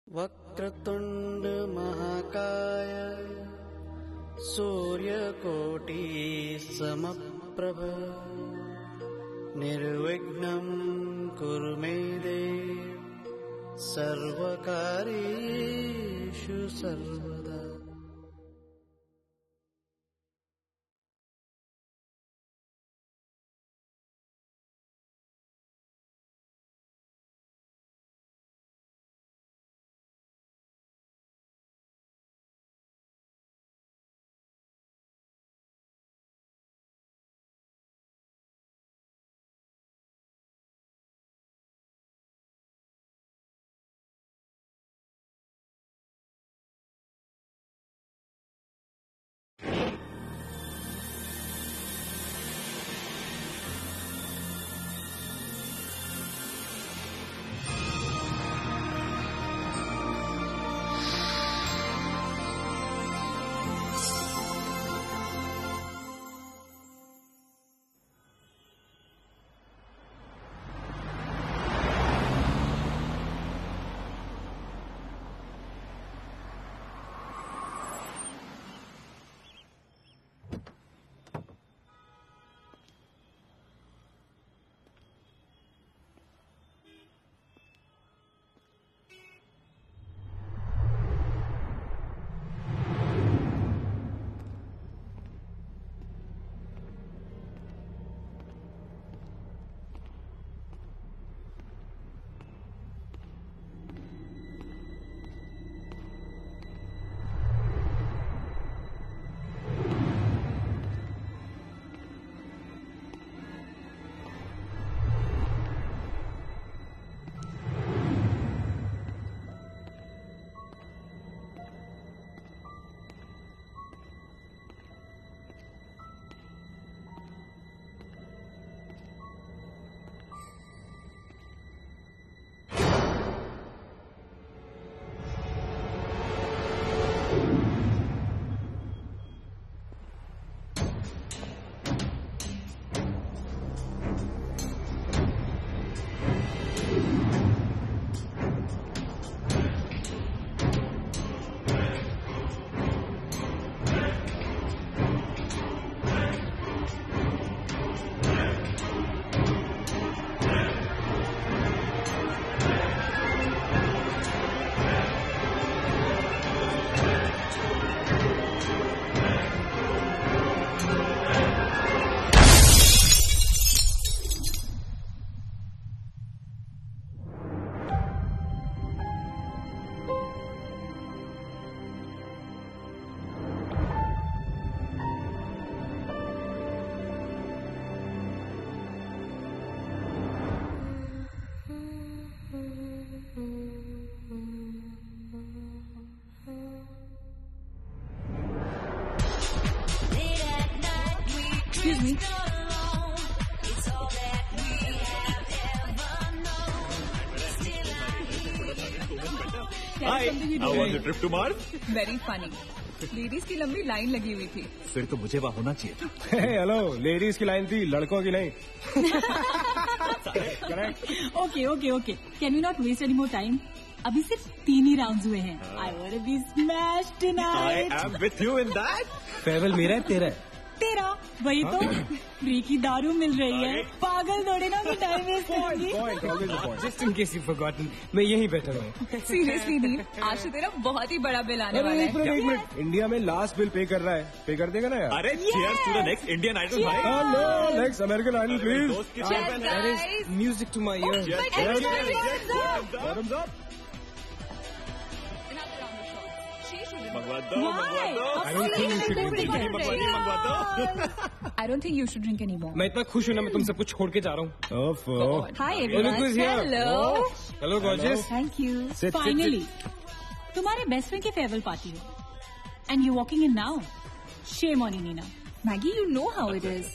वक्रतुंड महाकाय सूर्यकोटि समप्रभ निर्विघ्नं कुरु मे देव सर्वकार्येषु सर्वदा। Excuse me. Hi, how was the trip to Mars? Very funny. Ladies की लंबी लाइन लगी हुई थी। फिर तो मुझे वहाँ होना चाहिए था। हेलो, लेडीज की लाइन थी, लड़कों की नहीं। Okay can we not waste any more time? अभी सिर्फ 3 ही राउंड्स हुए हैं। I want to be smashed tonight. I am with you in that. Farewell मेरा है तेरा है? तेरा वही तो फ्री की दारू मिल रही है। पागल थोड़े ना मैं टाइम वेस्ट करूंगी। Just in case you've forgotten, मैं यहीं बैठा हूँ। सीरियसली नहीं, आज तो तेरा बहुत ही बड़ा बिल आने वाला है। एक मिनट, इंडिया में लास्ट बिल पे कर रहा है, पे कर देगा ना यार? अरे cheers to the next Indian Idol भाई। Hello, next American Idol please। दोस्त की Cheers, cheers guys. Music to my ears। Bottoms up. मंगवा दो। I don't think you should drink I don't think you should drink anymore. मैं इतना खुश हूँ ना, मैं तुम सब कुछ छोड़ के जा रहा हूँ। Hi Look everyone. who's here. Hello. Hello gorgeous। Thank you. Sit, finally तुम्हारे बेस्ट फ्रेंड की फेयरवेल पार्टी है and you walking in now. Shame on you Neena. Maggie, you know how it is.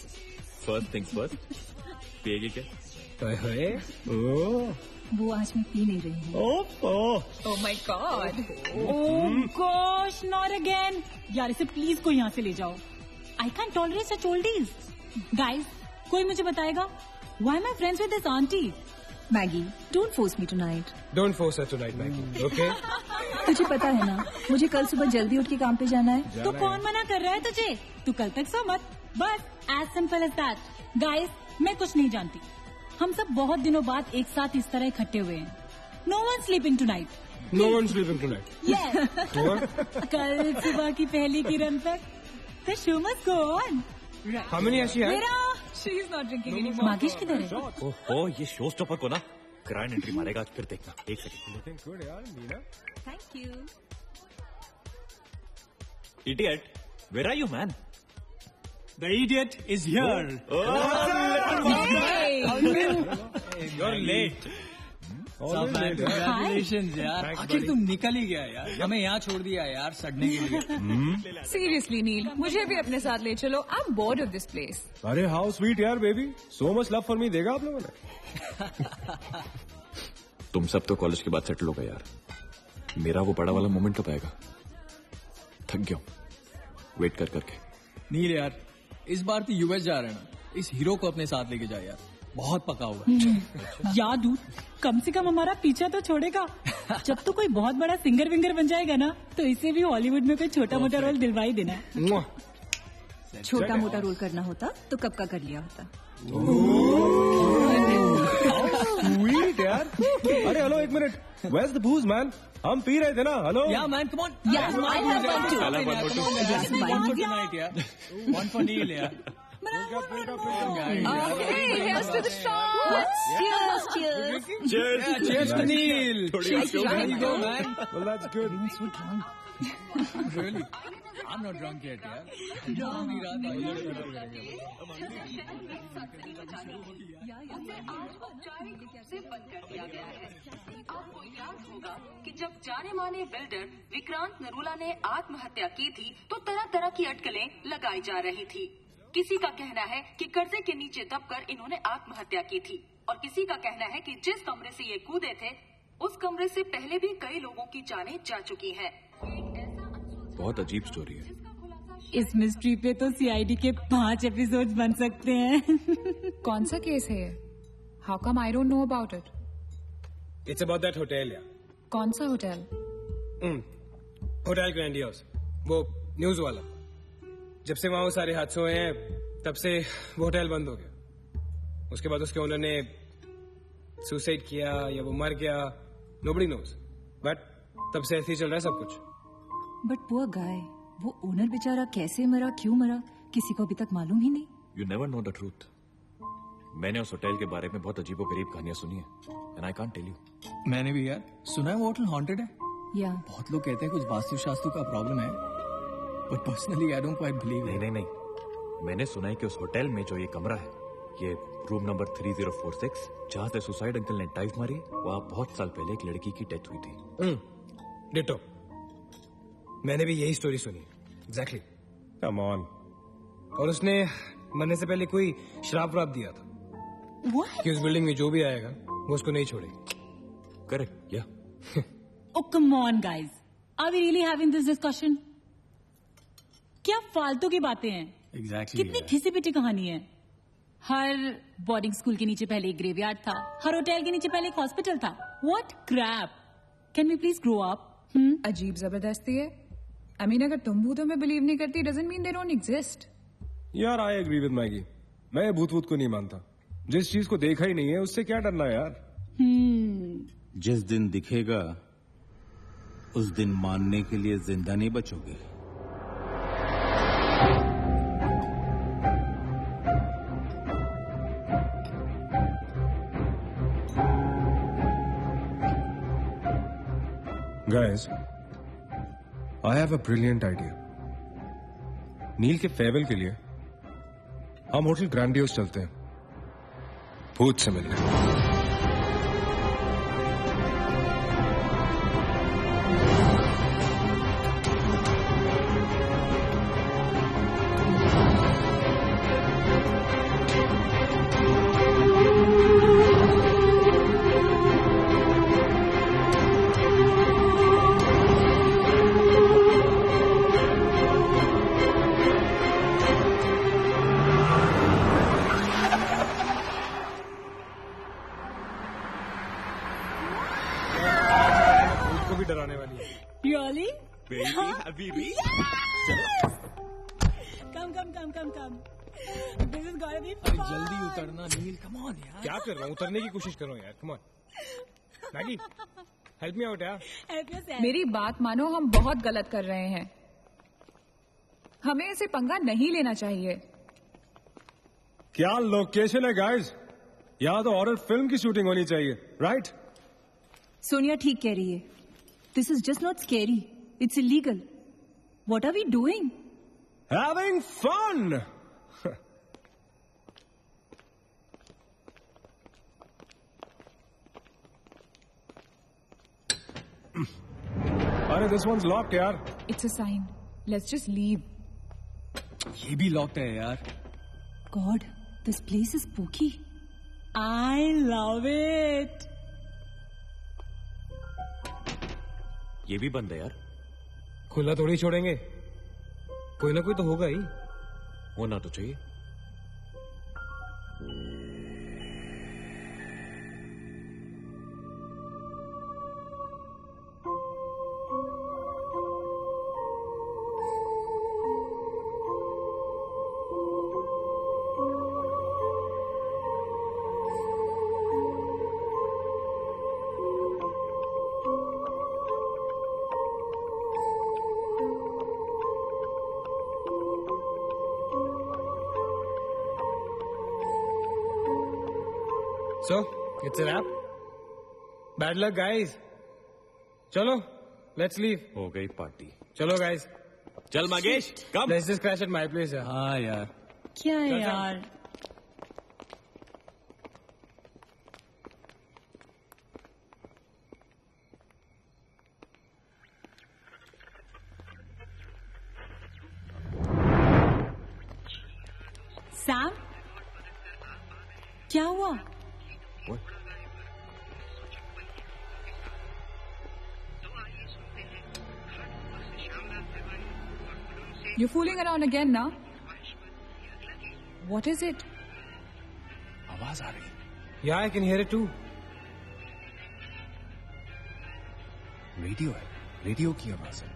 First things first. पिएगी क्या? Oh वो आज मैं P नहीं रही हूँ। Oh my God. Oh gosh, not again. यार इसे प्लीज कोई यहाँ से ले जाओ। I can tolerate such oldies. Guys, कोई मुझे बताएगा why am I friends with this aunty? Maggi, don't force me tonight. Don't force her tonight, Maggie. Okay? तुझे पता है ना, मुझे कल सुबह जल्दी उठ के काम पे जाना है। तो कौन मना कर रहा है तुझे? तू कल तक सो मत। बस as simple as that. Guys, मैं कुछ नहीं जानती। हम सब बहुत दिनों बाद एक साथ इस तरह इकट्ठे हुए हैं। No one sleeping tonight. No one's sleeping tonight. Yes. What? कल सुबह की पहली किरण तक the show must go on. How many has she had? मेरा She is not drinking anymore. मागिश किधर है? ओहो, ये शो स्टॉपर को ना ग्रैंड एंट्री मारेगा आज, फिर देखना। एक सेकंड। Looking good, यार, Meena. Thank you. Idiot, where are you, man? The idiot is here. You're late. Always late, यार. Congratulations यार. Thanks, आखिर buddy. तुम निकल ही गया यार. हमें यहाँ छोड़ दिया यार सड़ने के लिए. Seriously, नील, मुझे भी अपने साथ ले चलो। I'm bored of this place. अरे how sweet यार, baby. So much love for me देगा आप लोगों ने. तुम सब तो कॉलेज के बाद सेटल हो गए यार। मेरा वो बड़ा वाला मोमेंट कब आएगा? थक गया हूँ वेट कर करके। नील यार, इस बार तो यूएस जा रहे हैं ना, इस हीरो को अपने साथ लेके जा यार. बहुत पका हुआ है. यार डूड, कम से कम हमारा पीछा तो छोड़ेगा। जब तो कोई बहुत बड़ा सिंगर विंगर बन जाएगा ना, तो इसे भी हॉलीवुड में कोई छोटा मोटा रोल दिलवा ही देना। Mwah. छोटा मोटा रोल करना होता तो कब का कर लिया होता। Sweet यार. अरे हेलो, एक minute. Where's the booze, man? हम पी रहे थे ना. Hello. Yeah man, come on. Yeah, I have one too. Come on, one for tonight यार. One for Neil यार. Okay, here's to the shots. Cheers, cheers. Cheers. Cheers to Neil. Cheers to There you go Neil. man. Well, that's good. Really? I'm not drunk yet यार. नहीं रहा था. आपको याद होगा कि जब जाने माने बिल्डर विक्रांत नरूला ने आत्महत्या की थी तो तरह तरह की अटकलें लगाई जा रही थी। किसी का कहना है कि कर्जे के नीचे दबकर इन्होंने आत्महत्या की थी और किसी का कहना है कि जिस कमरे से ये कूदे थे उस कमरे से पहले भी कई लोगों की जानें जा चुकी हैं। बहुत अजीब स्टोरी है। इस मिस्ट्री पे तो सीआईडी के 5 एपिसोड बन सकते हैं। कौन सा केस है ये? How come I don't know about it? It's about that hotel यार. कौन सा होटल? होटल ग्रैंडियोस, वो न्यूज वाला. जब से वहाँ वो सारे हादसे हुए हैं तब से वो होटल बंद हो गया. उसके बाद उसके ओनर ने सुसाइड किया या वो मर गया, नोबडी नोज. बट तब से ऐसे ही चल रहा है सब कुछ. बट पुअर गाय, वो ओनर बेचारा कैसे मरा, क्यों मरा, किसी को अभी तक मालूम ही नहीं। You never know the truth. मैंने उस होटल के बारे में बहुत अजीबोगरीब कहानियां सुनी है and I can't tell you. मैंने भी यार सुना है वो होटल हॉन्टेड है। या बहुत लोग कहते हैं कुछ वास्तुशास्त्र का प्रॉब्लम है, but personally I don't quite believe. नहीं, मैंने सुना है कि उस होटल में जो ये कमरा है, ये रूम नंबर 3046, जहाँ से सुसाइड अंकल ने डाइव मारी, वहाँ बहुत साल पहले एक लड़की की डेथ हुई थी। डिटो, मैंने भी यही स्टोरी सुनी। एग्जैक्टली। Come on. और उसने मरने से पहले कोई श्राप व्राप दिया था कि उस बिल्डिंग में जो भी आएगा वो उसको नहीं छोड़ेगी। करेक्ट या? Oh come on guys, are we really having this discussion? क्या फालतू की बातें हैं। एग्जैक्टली। कितनी घिसी पिटी कहानी है। हर बोर्डिंग स्कूल के नीचे पहले एक ग्रेवयार्ड था, हर होटल के नीचे पहले एक हॉस्पिटल था। What crap! Can we please grow up? अजीब जबरदस्ती है। I mean, अगर तुम भूतों में बिलीव नहीं करती doesn't mean they don't exist. यार आई एग्री विद मैगी, मैं भूत को नहीं मानता। जिस चीज को देखा ही नहीं है उससे क्या डरना है यार। जिस दिन दिखेगा उस दिन मानने के लिए जिंदा नहीं बचोगे। Guys, I have a brilliant idea. नील के फेयरवेल के लिए हम होटल ग्रैंडियोस चलते हैं, भूत से मिलने। Baby Habibi Come. This is gonna be अरे fun. जल्दी उतरना नील, कम ऑन यार। क्या कर रहा हूँ? उतरने की कोशिश कर रहा हूँ यार। Come on Maggi, help me out यार। Help yourself. मेरी बात मानो, हम बहुत गलत कर रहे हैं। हमें ऐसे पंगा नहीं लेना चाहिए। क्या लोकेशन है गाइस? यहाँ तो हॉरर फिल्म की शूटिंग होनी चाहिए, राइट? सोनिया ठीक कह रही है। This is just not scary, it's illegal. What are we doing? Having fun. अरे this one's locked यार। It's a sign, let's just leave. ये भी लॉक्ड है यार। God, this place is spooky. I love it. ये भी बंद है यार। खुला थोड़ी छोड़ेंगे, कोई ना कोई तो होगा ही। होना तो चाहिए। So, it's a wrap. Bad luck, guys. चलो, let's leave. हो गई पार्टी। चलो, guys. चल मगेश, कम। Let's just crash at my place, यार। हाँ यार। क्या है चल। यार? सैम, क्या हुआ? You're fooling around again now? What is it? आवाज आ रही। Yeah, I can hear it too. Radio है, रेडियो की आवाज है।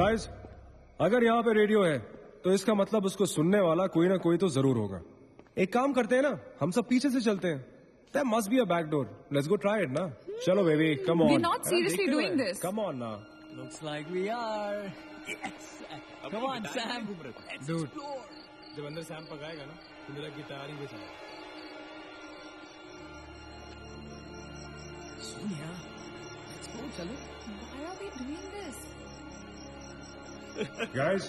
Guys, अगर यहाँ पे रेडियो है, तो इसका मतलब उसको सुनने वाला कोई ना कोई तो जरूर होगा। एक काम करते हैं ना, हम सब पीछे से चलते हैं। There must be a back door. Let's go try it, ना? चलो baby, come on. We're not seriously देखते doing हैं। this. Come on ना। Looks like we are. Yes. Come on, Sam. Let's Dude. explore. जब अंदर Sam पकाएगा ना, तो मेरा गिटार ही बजाएगा। Sonia, let's go, चलो। Why are we doing this? Guys,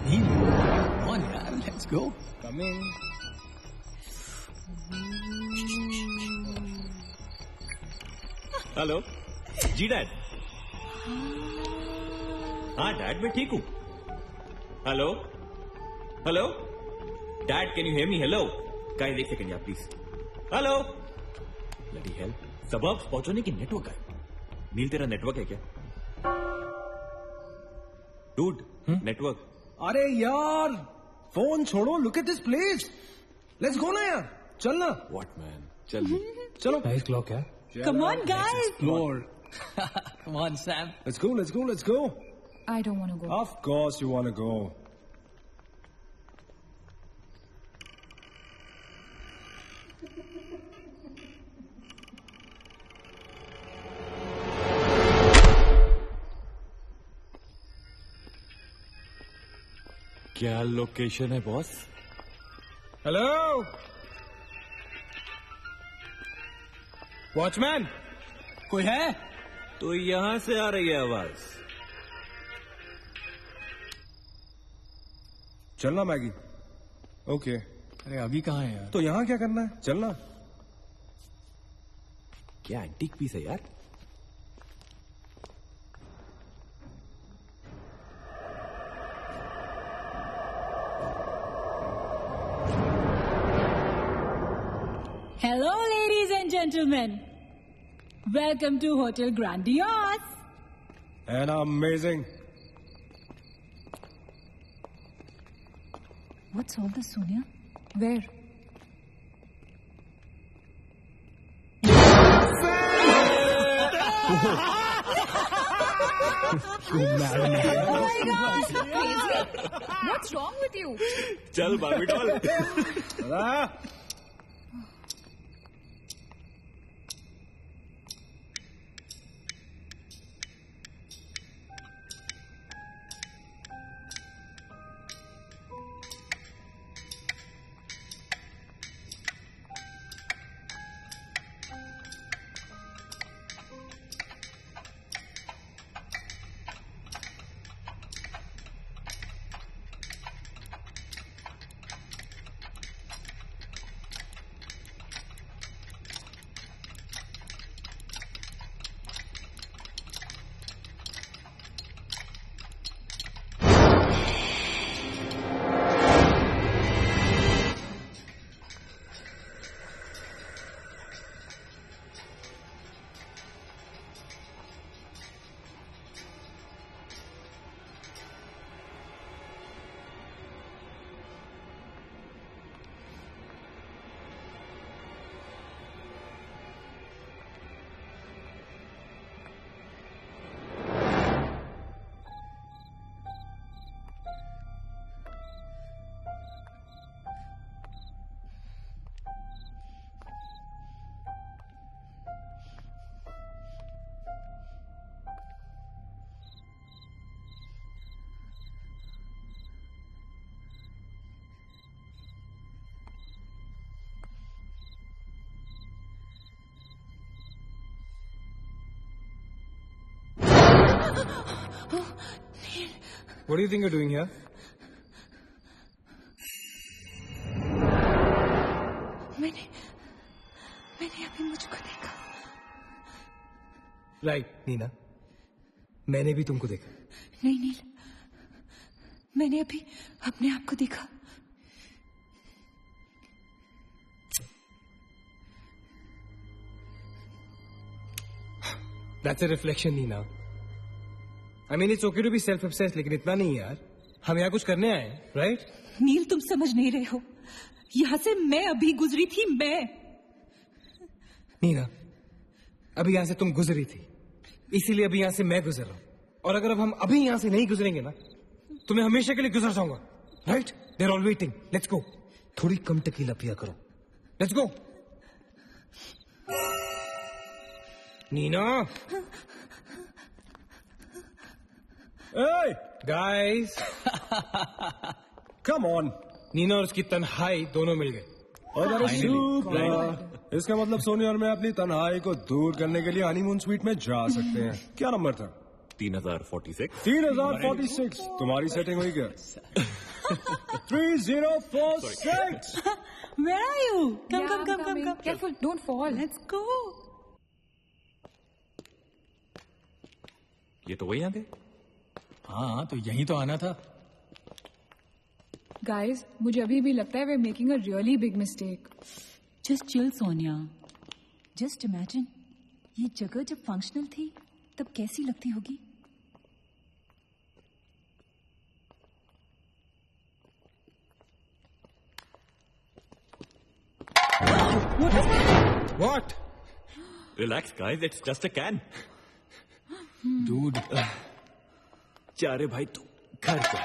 Neel, come on यार, let's go. come in. Hello जी डैड। हाँ डैड, मैं ठीक हूँ। Hello hello dad, can you hear me? Hello guys, एक सेकंड यार प्लीज। हेलो ब्लडी हेल, सबब पहुंचने की नेटवर्क है। नील, तेरा नेटवर्क है क्या? Dude, network. अरे यार, फोन छोड़ो, look at this place. Let's go ना यार, चल ना। व्हाट मैन, चल। चलो। Nice clock यार। Come on, guys. Explore. Come on, Sam. Let's go, let's go, let's go. I don't want to go. Of course you want to go. क्या location है boss? Hello watchman, कोई है? तो यहां से आ रही है आवाज। चलना मैगी। ओके, अरे अभी कहाँ है यार? तो यहाँ क्या करना है? चलना। क्या एंटीक पीस है यार? Hello, ladies and gentlemen. Welcome to Hotel Grandiose. And amazing. What's all this, Sonia? Where? What's wrong with you? चल Barbie doll. What do you think you're doing here? मैंने अभी मुझको देखा. Right, नीना. मैंने भी तुमको देखा. नहीं नील, मैंने अभी अपने आप को देखा. That's a reflection, Neena. I mean, it's okay to be self-obsessed, लेकिन इतना नहीं यार. हम यहाँ कुछ करने आए हैं, right? नील, तुम समझ नहीं रहे हो. यहाँ से मैं अभी गुजरी थी. नीना, अभी यहाँ से तुम गुजरी थी, इसीलिए अभी यहाँ से मैं गुजर रहा हूँ. और अगर अब हम अभी यहाँ से नहीं गुजरेंगे ना, तो मैं हमेशा के लिए गुजर जाऊंगा. Right? They're all waiting. Let's go. थोड़ी कम टकीला पिया करो. Let's go. Neena. Hey, guys. Come on. Neena और उसकी तन्हाई दोनों मिल गए. इसका मतलब सोनी और मैं अपनी तन्हाई को दूर करने के लिए हनीमून स्वीट में जा सकते हैं. क्या नंबर था? 3046. 3046. तुम्हारी सेटिंग हुई क्या? 3046. Where are you? Come. Careful, don't fall. Let's go. ये तो वही आ गए. हाँ, तो यही तो आना था. Guys, मुझे अभी भी लगता है we're making a really big mistake. Just chill, Sonia. Just imagine, ये जगह जब फंक्शनल थी तब कैसी लगती होगी. What? Relax, guys. It's just a can. Dude. जा रे भाई तू घर पे.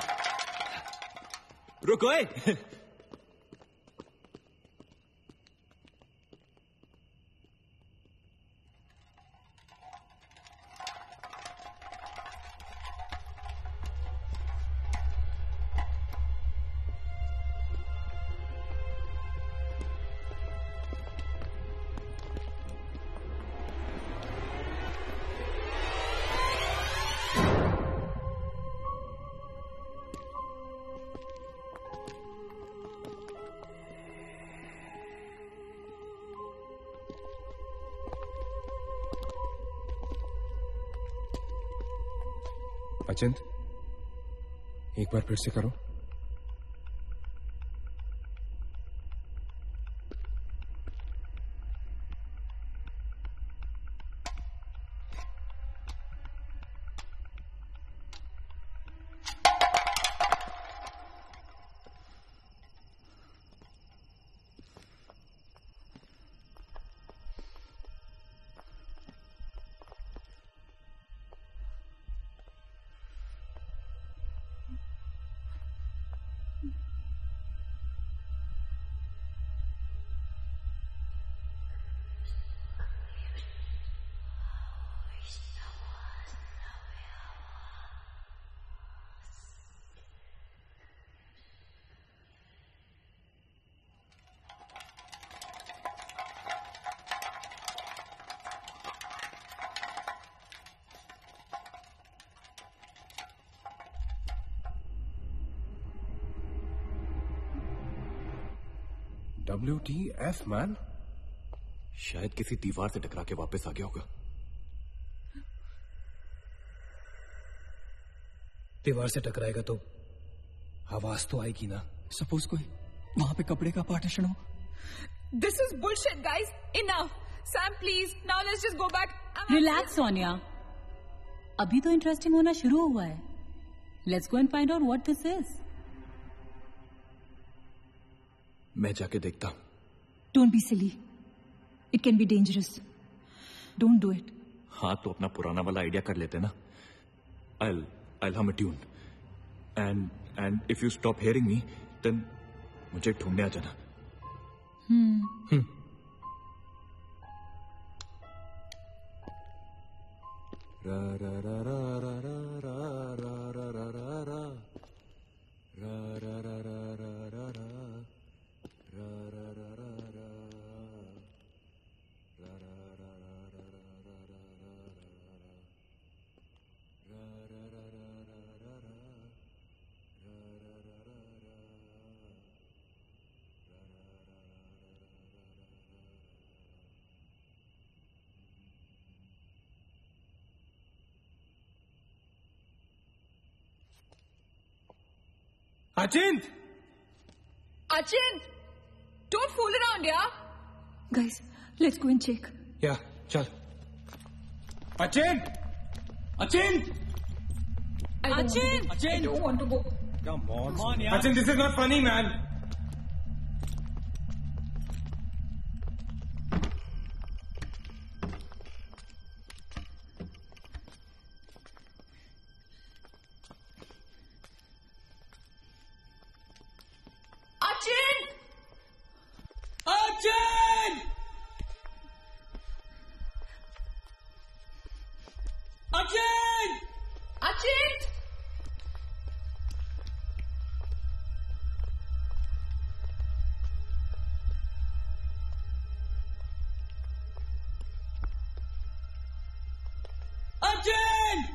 रुको. अचिंत, एक बार फिर से करो. WTF man? शायद किसी दीवार से टकरा के वापस आ गया होगा। दीवार से टकराएगा तो आवाज तो आएगी ना। सपोज कोई वहां पे कपड़े का पार्टीशन हो। This is bullshit, guys. Enough. Sam, please. Now let's just go back. Relax Sonia, अभी तो इंटरेस्टिंग होना शुरू हुआ है। Let's go and find out what this is. मैं जाके देखता हूं। Don't be silly. It can be dangerous. Don't do it. हाँ तो अपना पुराना वाला आइडिया कर लेते ना। I'll hum a tune. And if you stop hearing me, then मुझे ढूंढने आ जाना। रा रा रा रा रा रा रा रा रा रा रा रा रा रा रा रा रा रा अचिंत! Achint! Don't fool around, yeah? Guys, let's go and check. या चल। अचिंत! Achint! Achint! I don't want to go. Come on, यार। Achint, this is not funny, man. Achint! Achint! Achint! Achint! Achint!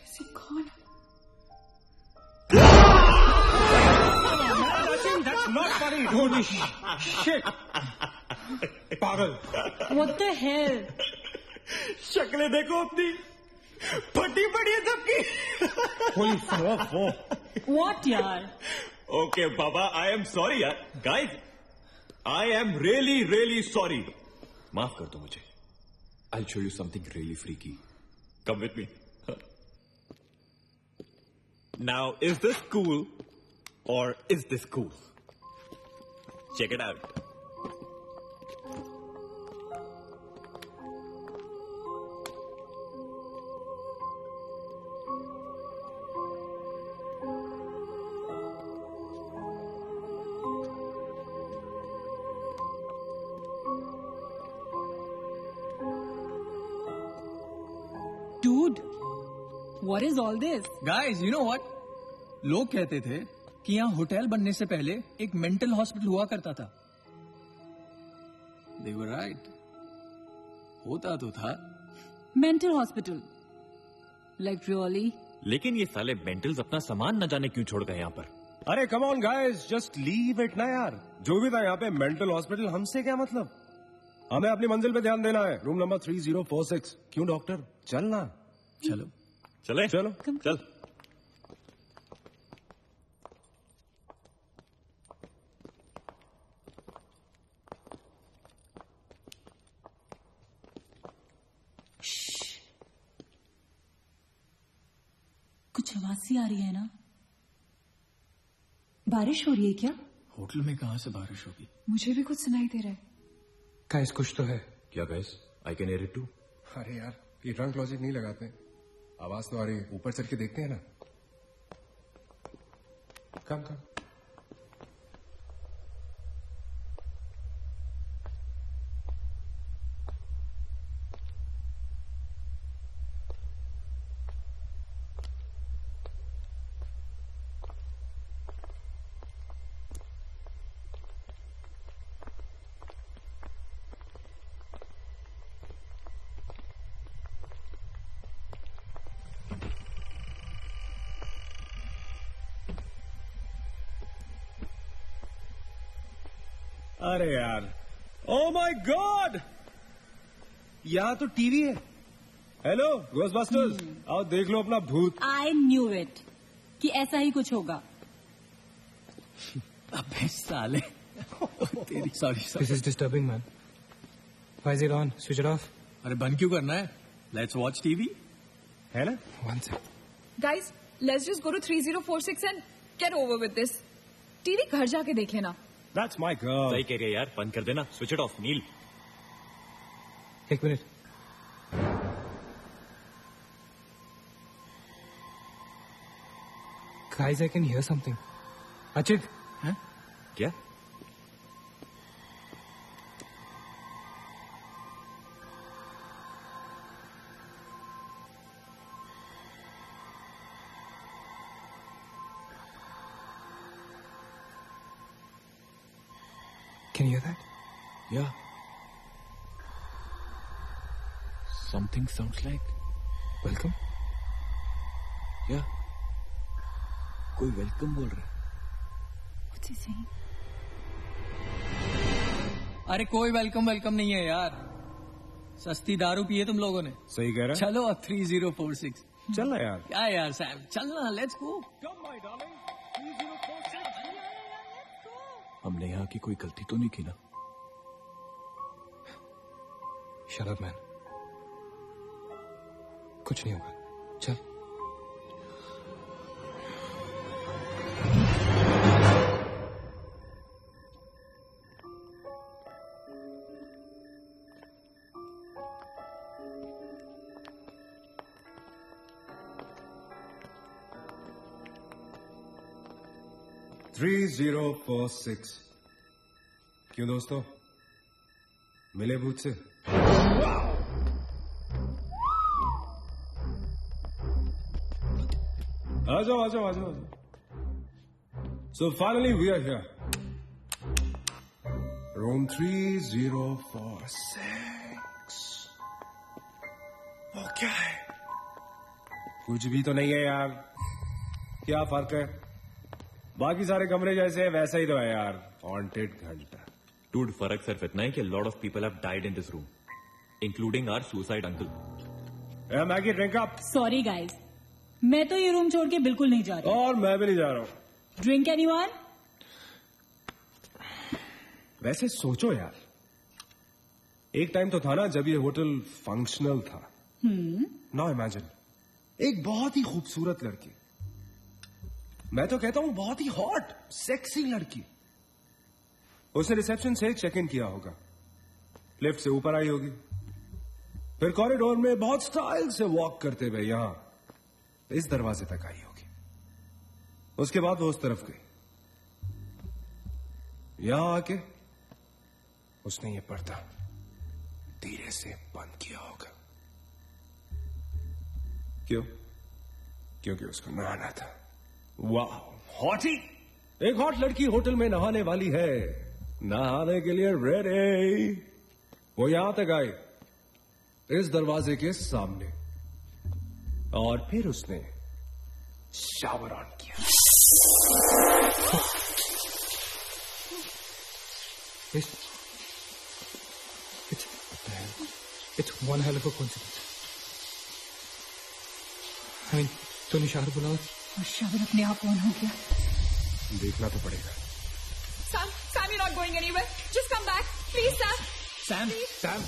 Is he gone? That's not funny. Holy shit. पागल। What the hell? शक्लें देखो अपनी, फटी पड़ी है सबकी। Holy fuck. व्हाट यार? ओके बाबा, आई एम सॉरी यार। Guys, I am really sorry. माफ कर दो मुझे। I show you something really freaky. Come with me. Now is this cool or is this cool? Check it out. Dude, what is all this? Guys, you know what? लोग कहते थे कि यहाँ hotel बनने से पहले एक मेंटल हॉस्पिटल हुआ करता था। They were right. होता तो था। Mental hospital. Like really? लेकिन ये साले मेंटल्स अपना सामान न जाने क्यों छोड़ गए यहाँ पर। अरे come on guys, just leave it ना यार। जो भी था यहाँ पे मेंटल हॉस्पिटल, हमसे क्या मतलब? हमें अपनी मंजिल पे ध्यान देना है। Room number 3046। क्यों डॉक्टर, चलना। चलो चले चलो चल। कुछ आवाज सी आ रही है ना? बारिश हो रही है क्या? होटल में कहाँ से बारिश होगी? मुझे भी कुछ सुनाई दे रहा है। गाइस, कुछ तो है। क्या guys? I can hear it too. अरे यार, ये ड्रंक लॉजिक नहीं लगाते। आवाज तो आ रही है, ऊपर चढ़ के देखते हैं ना। कम कम। अरे यार, ओ माय गॉड, यहाँ तो टीवी है। हेलो घोस्टबस्टर्स, आओ देख लो अपना भूत। आई न्यू इट कि ऐसा ही कुछ होगा। अबे साले तेरी sorry. This is disturbing, man. Why is it on? Switch it off. अरे बंद क्यों करना है? Let's watch TV. है ना? One sec. Guys, let's just go to 3046 and get over with this. TV घर जाके देख लेना। That's my girl. सही कह रही है यार, बंद कर देना, स्विच इट ऑफ। नील, एक minute. Guys, I can hear something. Achit, हैं? क्या? can you hear that? Yeah. Something sounds like. Welcome. Yeah. कोई वेलकम बोल रहा है। What's he saying? अरे कोई वेलकम नहीं है यार, सस्ती दारू पिए तुम लोगों ने। सही कह रहा है। चलो अब 3046। चल ना यार। क्या यार सैम, चलना, लेट्स गो। हमने यहाँ की कोई गलती तो नहीं की ना? Shut up, man. कुछ नहीं होगा, चल। थ्री 3046। क्यों दोस्तों, मिले भूत से? आ जाओ। So finally we are here. Room 3046. Okay. कुछ भी तो नहीं है यार, क्या फर्क है? बाकी सारे कमरे जैसे वैसा ही तो है यार, हॉन्टेड घंटा। डूड, फर्क सिर्फ इतना है कि lot of people have died in this room, including our suicide uncle. Maggie drink up. Sorry guys, मैं तो ये रूम छोड़ के बिल्कुल नहीं जा रही। और मैं भी नहीं जा रहा हूँ। Drink anyone? वैसे सोचो यार, एक टाइम तो था ना जब ये होटल फंक्शनल था। नाउ इमेजिन, एक बहुत ही खूबसूरत लड़की, मैं तो कहता हूं बहुत ही हॉट सेक्सी लड़की, उसने रिसेप्शन से चेक इन किया होगा, लिफ्ट से ऊपर आई होगी, फिर कॉरिडोर में बहुत स्टाइल से वॉक करते हुए यहां इस दरवाजे तक आई होगी। उसके बाद वो उस तरफ गई, यहां आके उसने ये पर्दा धीरे से बंद किया होगा। क्यों? क्योंकि उसको नहाना था। वाह, हॉटी! एक हॉट लड़की होटल में नहाने वाली है, नहाने के लिए रेडी। वो यहां तक आई, इस दरवाजे के सामने, और फिर उसने शावर ऑन किया। It's one hell of a coincidence. I mean, तूने शावर बुलाओ और शावर अपने आप ऑन हो गया। देखना तो पड़ेगा। Sam, you're not going anywhere. Just come back. Please, Sam. Sam? Please. Sam?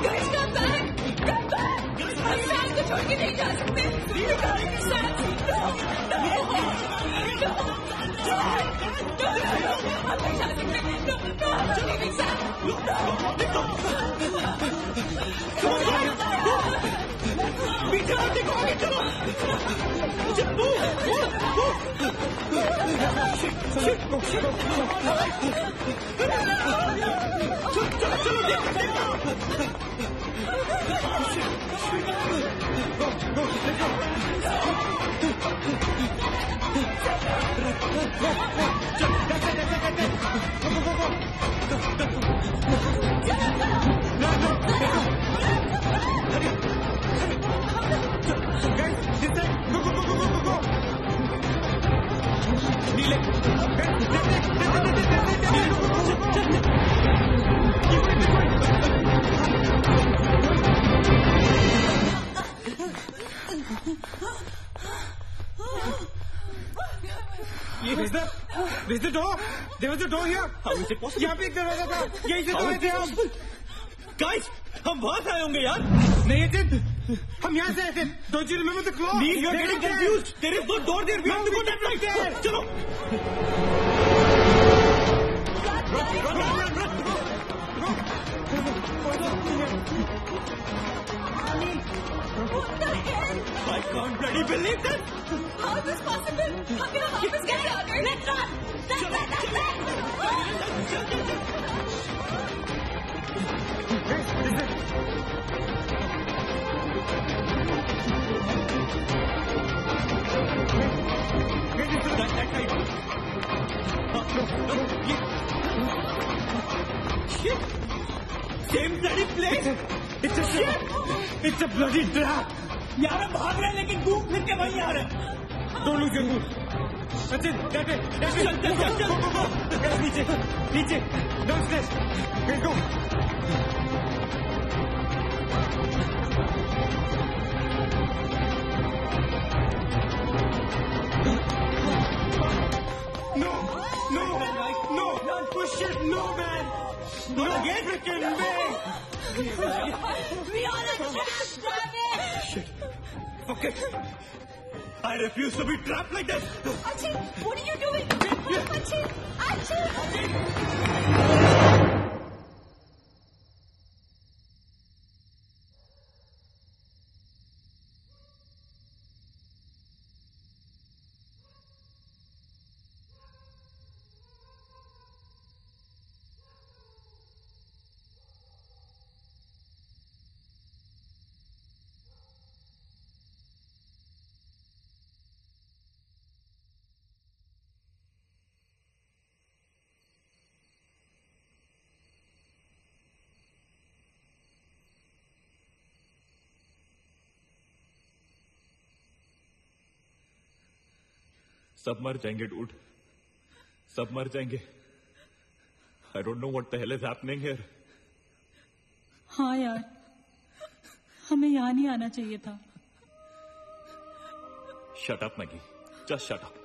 Guys, come back! Come back! हम सैम को छोड़ के नहीं जा सकते। Sam, no! हम नहीं जा सकते। No, I'm not leaving Sam. पीछे देखो, आगे चलो। चलो This is the door. There was a door here. How is it possible? यहाँ पे एक दरवाजा था। यहीं से तो थे हम। Guys, हम वहाँ से आए होंगे यार। नहीं अजित, हम यहाँ से आए थे। Don't you remember the claw? Neil, you're getting confused. There is no door there. We have to go that way. चलो। What the hell? I can't bloody believe this. How is this possible? How can a office get out? Let's run! That's Shit! Same bloody place. It's a shit. It's a bloody trap. यार हम भाग रहे हैं लेकिन घूम फिर के वहीं आ रहे हैं। Don't lose your cool. That's it. That's it. That's it. चल। Guys, नीचे. Downstairs. Let's go. No. Push it. No, man. No, get freaking man. We are a trap. Shit. Okay. I refuse to be trapped like this. Archie, what are you doing? Archie. सब मर जाएंगे dude, सब मर जाएंगे। I don't know what the hell is happening here. हाँ यार, हमें यहाँ नहीं आना चाहिए था। Shut up Maggi, just shut up.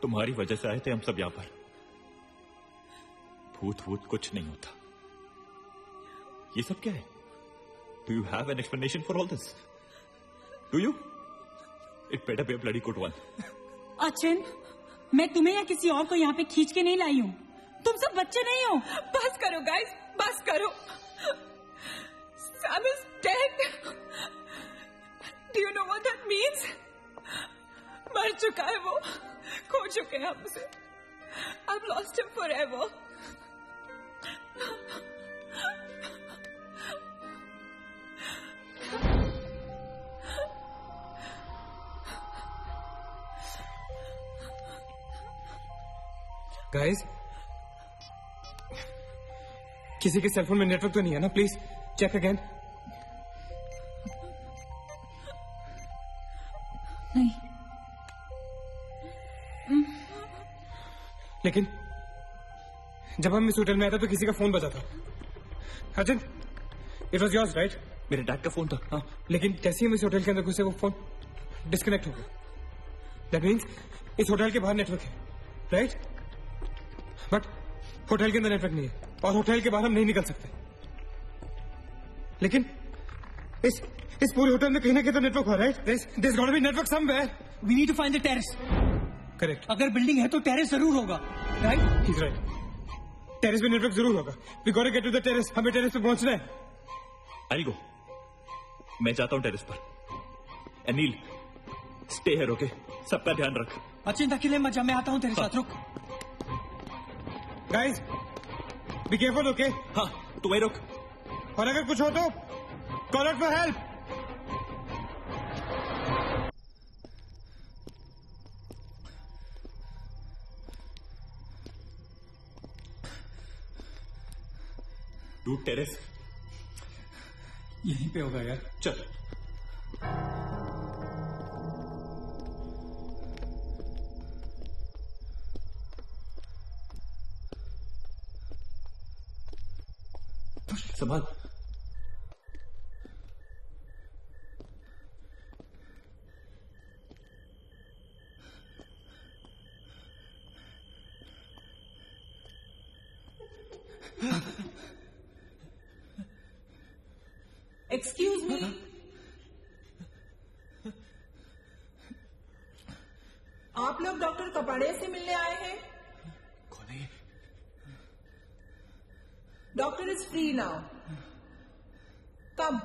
तुम्हारी वजह से आए थे हम सब यहाँ पर। भूत कुछ नहीं होता। ये सब क्या है? Do you have an explanation for all this? Do you? It better be a bloody good one. Achin, मैं तुम्हें या किसी और को यहाँ पे खींच के नहीं लाई हूँ। तुम सब बच्चे नहीं हो। बस करो गाइस, बस करो। Sam is dead. Do you know what that means? मर चुका है वो, खो चुके हैं हम उसे। I've lost him forever. Guys, किसी के सेलफोन में नेटवर्क तो नहीं है ना? Please check again. नहीं। लेकिन जब हम इस होटल में आए थे तो किसी का फोन बजा था। Arjun, it was yours right? मेरे डैड का फोन था। हाँ, लेकिन जैसे ही हम इस होटल के अंदर घुसे वो फोन डिस्कनेक्ट हो गया। दैट मीन्स इस होटल के बाहर नेटवर्क है, राइट? बट होटल के अंदर नेटवर्क नहीं है और होटल के बाहर हम नहीं निकल सकते। लेकिन इस पूरे होटल में कहीं ना कहीं तो नेटवर्क हो रहा है. There's got to be network somewhere. We need to find the terrace. Correct. अगर बिल्डिंग है तो टेरेस जरूर होगा. Right? He's right. टेरेस पे नेटवर्क जरूर होगा. We got to get to the terrace. हमें टेरेस पे पहुंचना है. I'll go. मैं जाता हूँ टेरेस पर. Anil, stay here, okay? सबका ध्यान रख. अचिंता के लिए मजा, मैं आता हूँ तेरे साथ. रुक. Guys, be careful, okay? हाँ, तू वहीं रुक. और अगर कुछ हो तो call out for help. Dude terrace यहीं पे होगा यार. चल. संभाल. Excuse me. आप लोग डॉक्टर कपाड़े से मिलने आए हैं? कौन है? Doctor is free now. Come.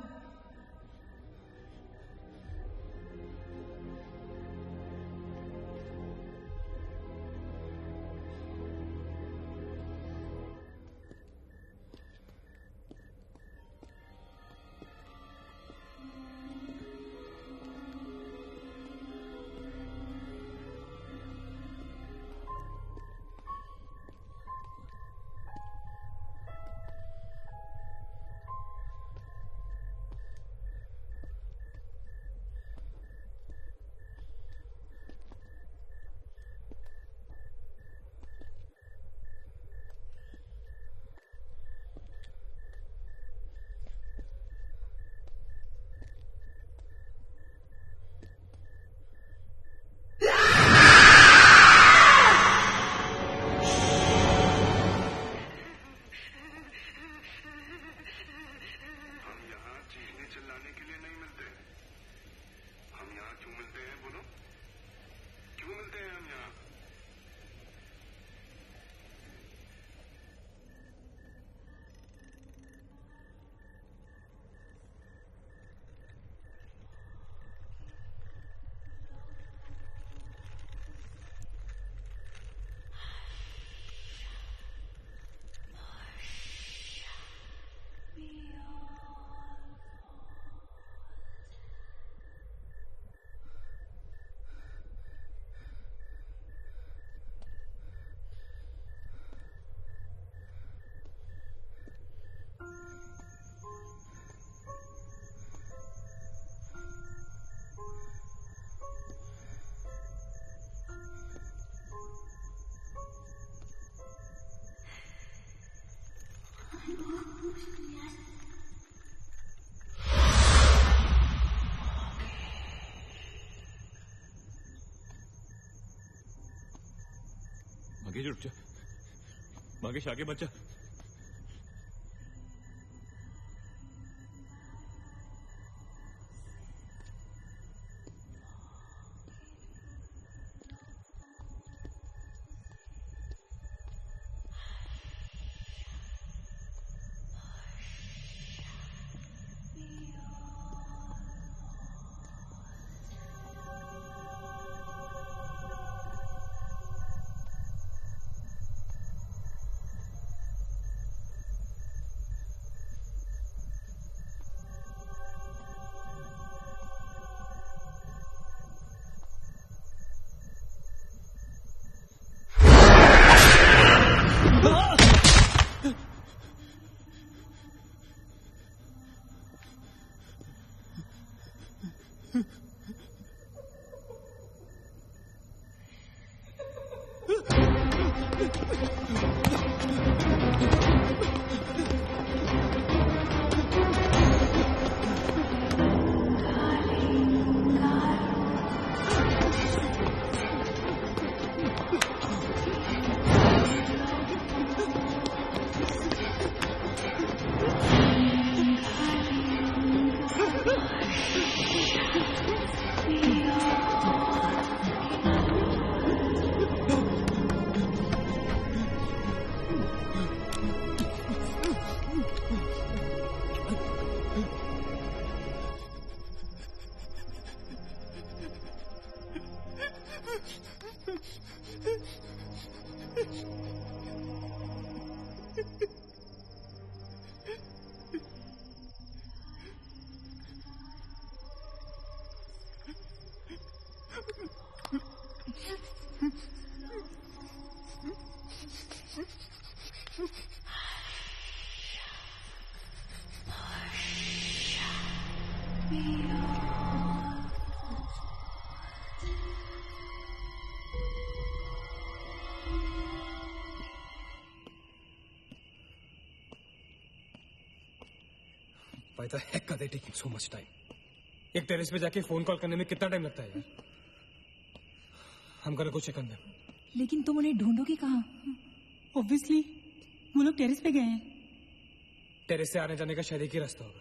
Mangesh उठ जा. मंगेश आगे मत जा. Why the heck are they taking so much time? एक टेरेस पे जाके फोन कॉल करने में कितना टाइम लगता है यार? हम गो चेक कर। लेकिन तुम उन्हें ढूंढोगे कहाँ? ऑब्वियसली वो लोग टेरेस पे गए हैं। टेरेस से आने जाने का शायद एक ही रास्ता होगा।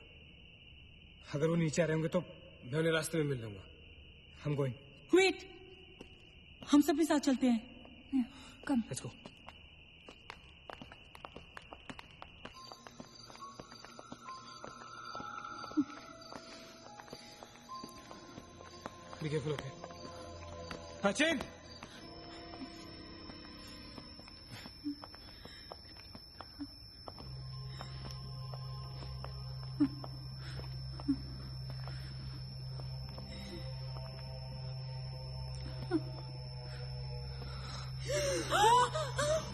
अगर वो नीचे आ रहे होंगे तो मैं उन्हें रास्ते में मिल लूंगा। हम गोइंग। वेट, हम सब भी साथ चलते हैं। Come. Let's go. Be careful, okay? Sachin!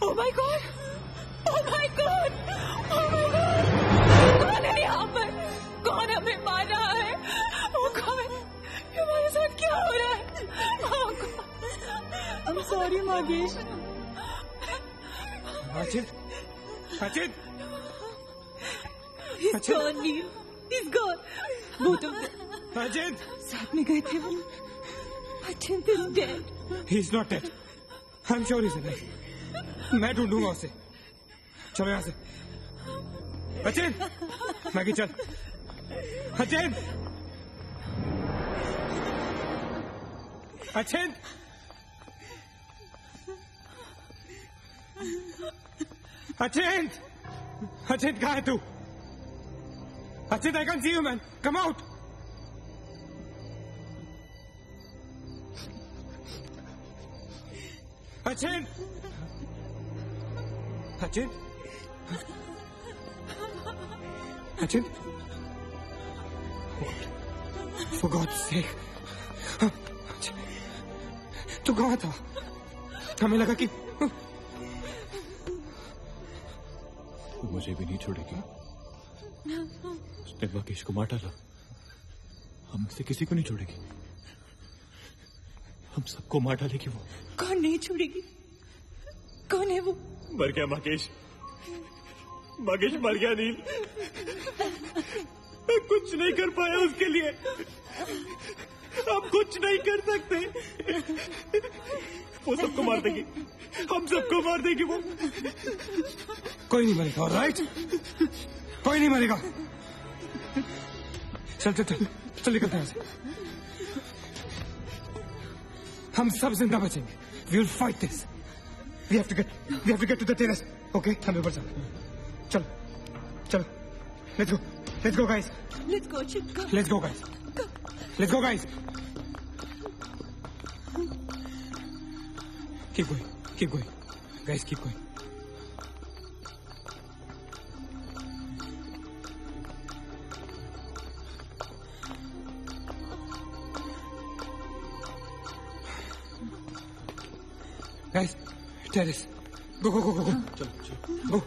Oh my God! Oh my God! Oh my God! कौन है यहाँ पर? कौन हमें मार रहा है? वो कौन है? हमारे साथ क्या हो रहा है? I'm sorry, Magesh. Sachin! He's gone, Neil. He's gone. Both of them. Sachin! साथ में गए थे वो. Sachin is dead. He's not dead. I'm sure he's alive. मैं ढूंढूंगा उसे. चलो यहाँ से. Sachin! मैगी चल. Sachin! Sachin! Sachin! Sachin, कहाँ है तू? Sachin, I can't see you, man. Come out. Sachin! Sachin? Sachin? For God's sake. तू कहाँ था? हमें लगा कि मुझे भी नहीं छोड़ेगी। उसने मकेश को मार डाला। हमसे किसी को नहीं छोड़ेगी। हम सबको मार डालेगी वो। कौन नहीं छोड़ेगी? कौन है वो? मर गया मकेश। मकेश मर गया नील। मैं कुछ नहीं कर पाया उसके लिए। हम कुछ नहीं कर सकते। वो सबको मार देगी। हम सबको मार देगी वो। कोई नहीं मरेगा, ऑलराइट? कोई नहीं मरेगा। चल चल चल चल निकलते हैं यहाँ से। हम सब जिंदा बचेंगे। We will fight this. We have to get to the terrace. Okay? हम ऊपर चल. चलो. Let's go. Let's go, guys. Let's go, Chip. Let's go, guys. Let's go, guys. Keep going. Guys, keep going. Guys, terrace. Go. चलो. Go.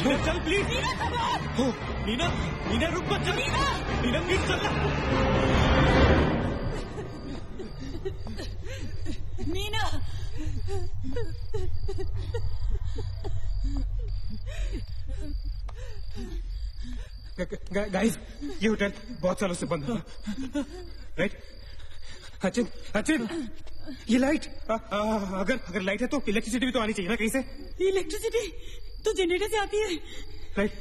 Neena चल please. Neena Neena रुक मत, चल Neena please चल। नीना गाइस, ये होटल बहुत सालों से बंद है, राइट? अचिन अचिन, ये लाइट अगर लाइट है तो इलेक्ट्रिसिटी भी तो आनी चाहिए ना कहीं से। इलेक्ट्रिसिटी तो जनरेटर से आती है, राइट?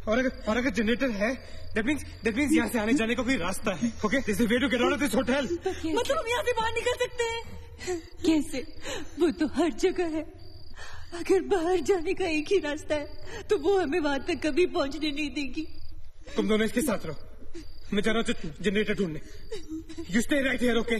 और अगर जनरेटर है, दैट मींस यहाँ से आने जाने का कोई रास्ता है। Okay, this is way to get out of this hotel. मतलब हम यहाँ से बाहर निकल सकते हैं? कैसे? वो तो हर जगह है। अगर बाहर जाने का एक ही रास्ता है तो वो हमें वहां तक कभी पहुंचने नहीं देगी। तुम दोनों इसके साथ रहो, मैं जा रहा हूँ जनरेटर ढूंढने। You stay right here, okay?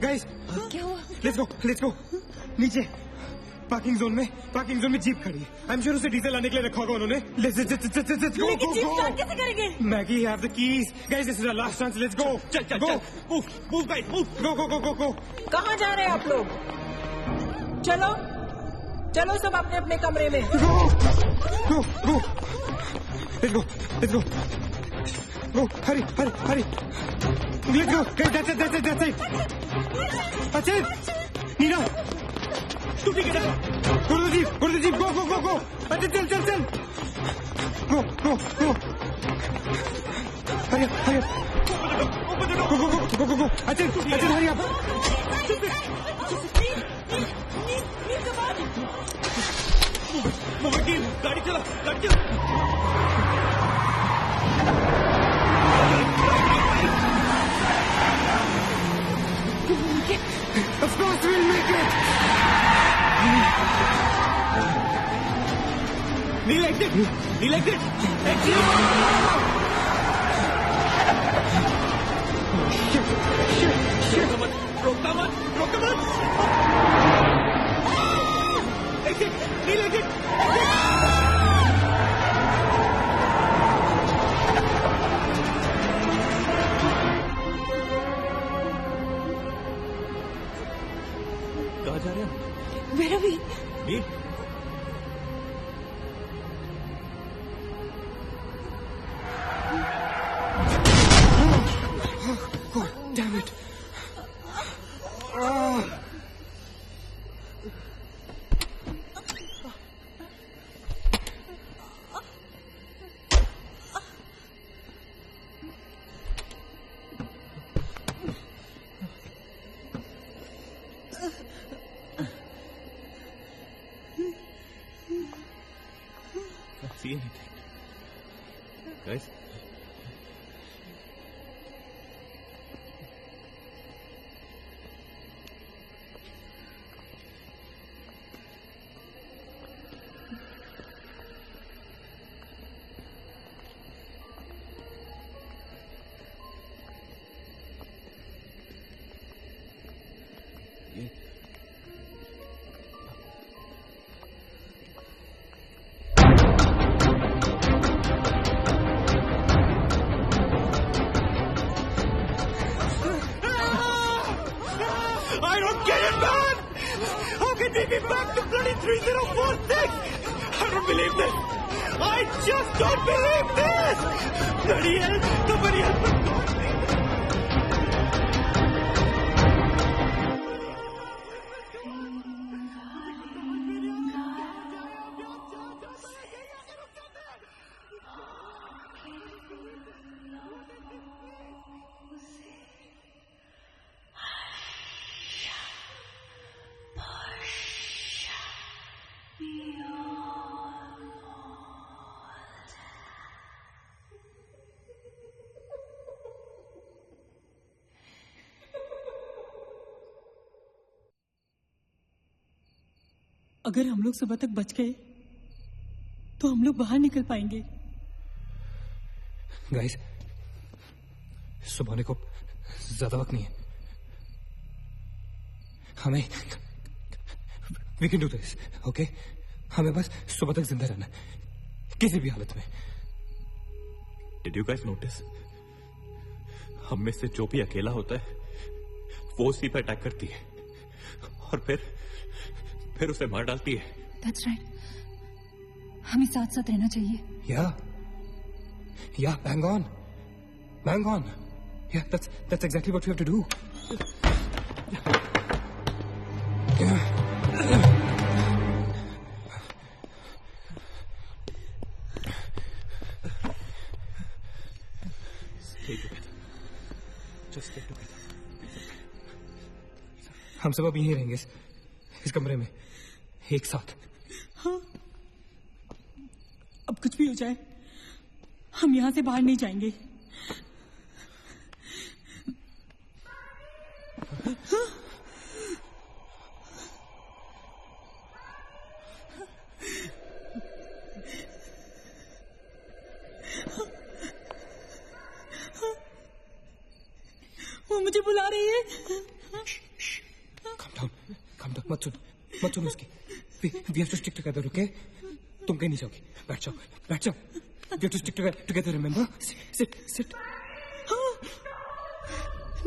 Guys, क्या हुआ? Let's go. नीचे पार्किंग जोन में जीप खड़ी है। आई एम श्योर उसे डीजल लाने के लिए रखा होगा उन्होंने। Let's go. लेकिन जीप स्टार्ट कैसे करेंगे? Maggie have the keys. Guys, this is our last chance. Let's go. चल मूव गाइस मूव। गो। कहाँ जा रहे हैं आप लोग? चलो सब अपने अपने कमरे में। Go. Let's go. Go, hurry. Let's go. Guys, that's it. Achin! Nina! तू भी गिरा। Go to the jeep. Go. Achin, चल. Go. Hurry up. Go. Achin, hurry up. Mohan गाड़ी चला। Of course we'll make it. Kneel exit. Exit. Shit. रोकता मत. Exit. Kneel exit. कहाँ जा रहे हो? Where are we? Nil. Oh, damn it. See anything? Guys? I don't get it, man! How can we be back to bloody 3046? I don't believe this! I just don't believe this! Bloody hell! Somebody help us! अगर हम लोग सुबह तक बच गए तो हम लोग बाहर निकल पाएंगे। गाइस, सुबह होने को ज्यादा वक्त नहीं है। हमें we can do this, okay? हमें बस सुबह तक जिंदा रहना है, किसी भी हालत में। डिड यू गाइस नोटिस, हम में से जो भी अकेला होता है वो उसी पर अटैक करती है और फिर उसे मार डालती है। That's right. हमें साथ साथ रहना चाहिए। Yeah, bang on. Yeah, that's exactly what we have to do. Yeah. Stay together. Just stay together. हम सब अब यहीं रहेंगे इस कमरे में एक साथ। हाँ, अब कुछ भी हो जाए हम यहाँ से बाहर नहीं जाएंगे। हाँ? वो मुझे बुला रही है। Calm down, मत सुन उसकी। We have to stick together, okay? तुम कहीं नहीं जाओगी। बैठ जाओ। We have to stick together, remember? Sit.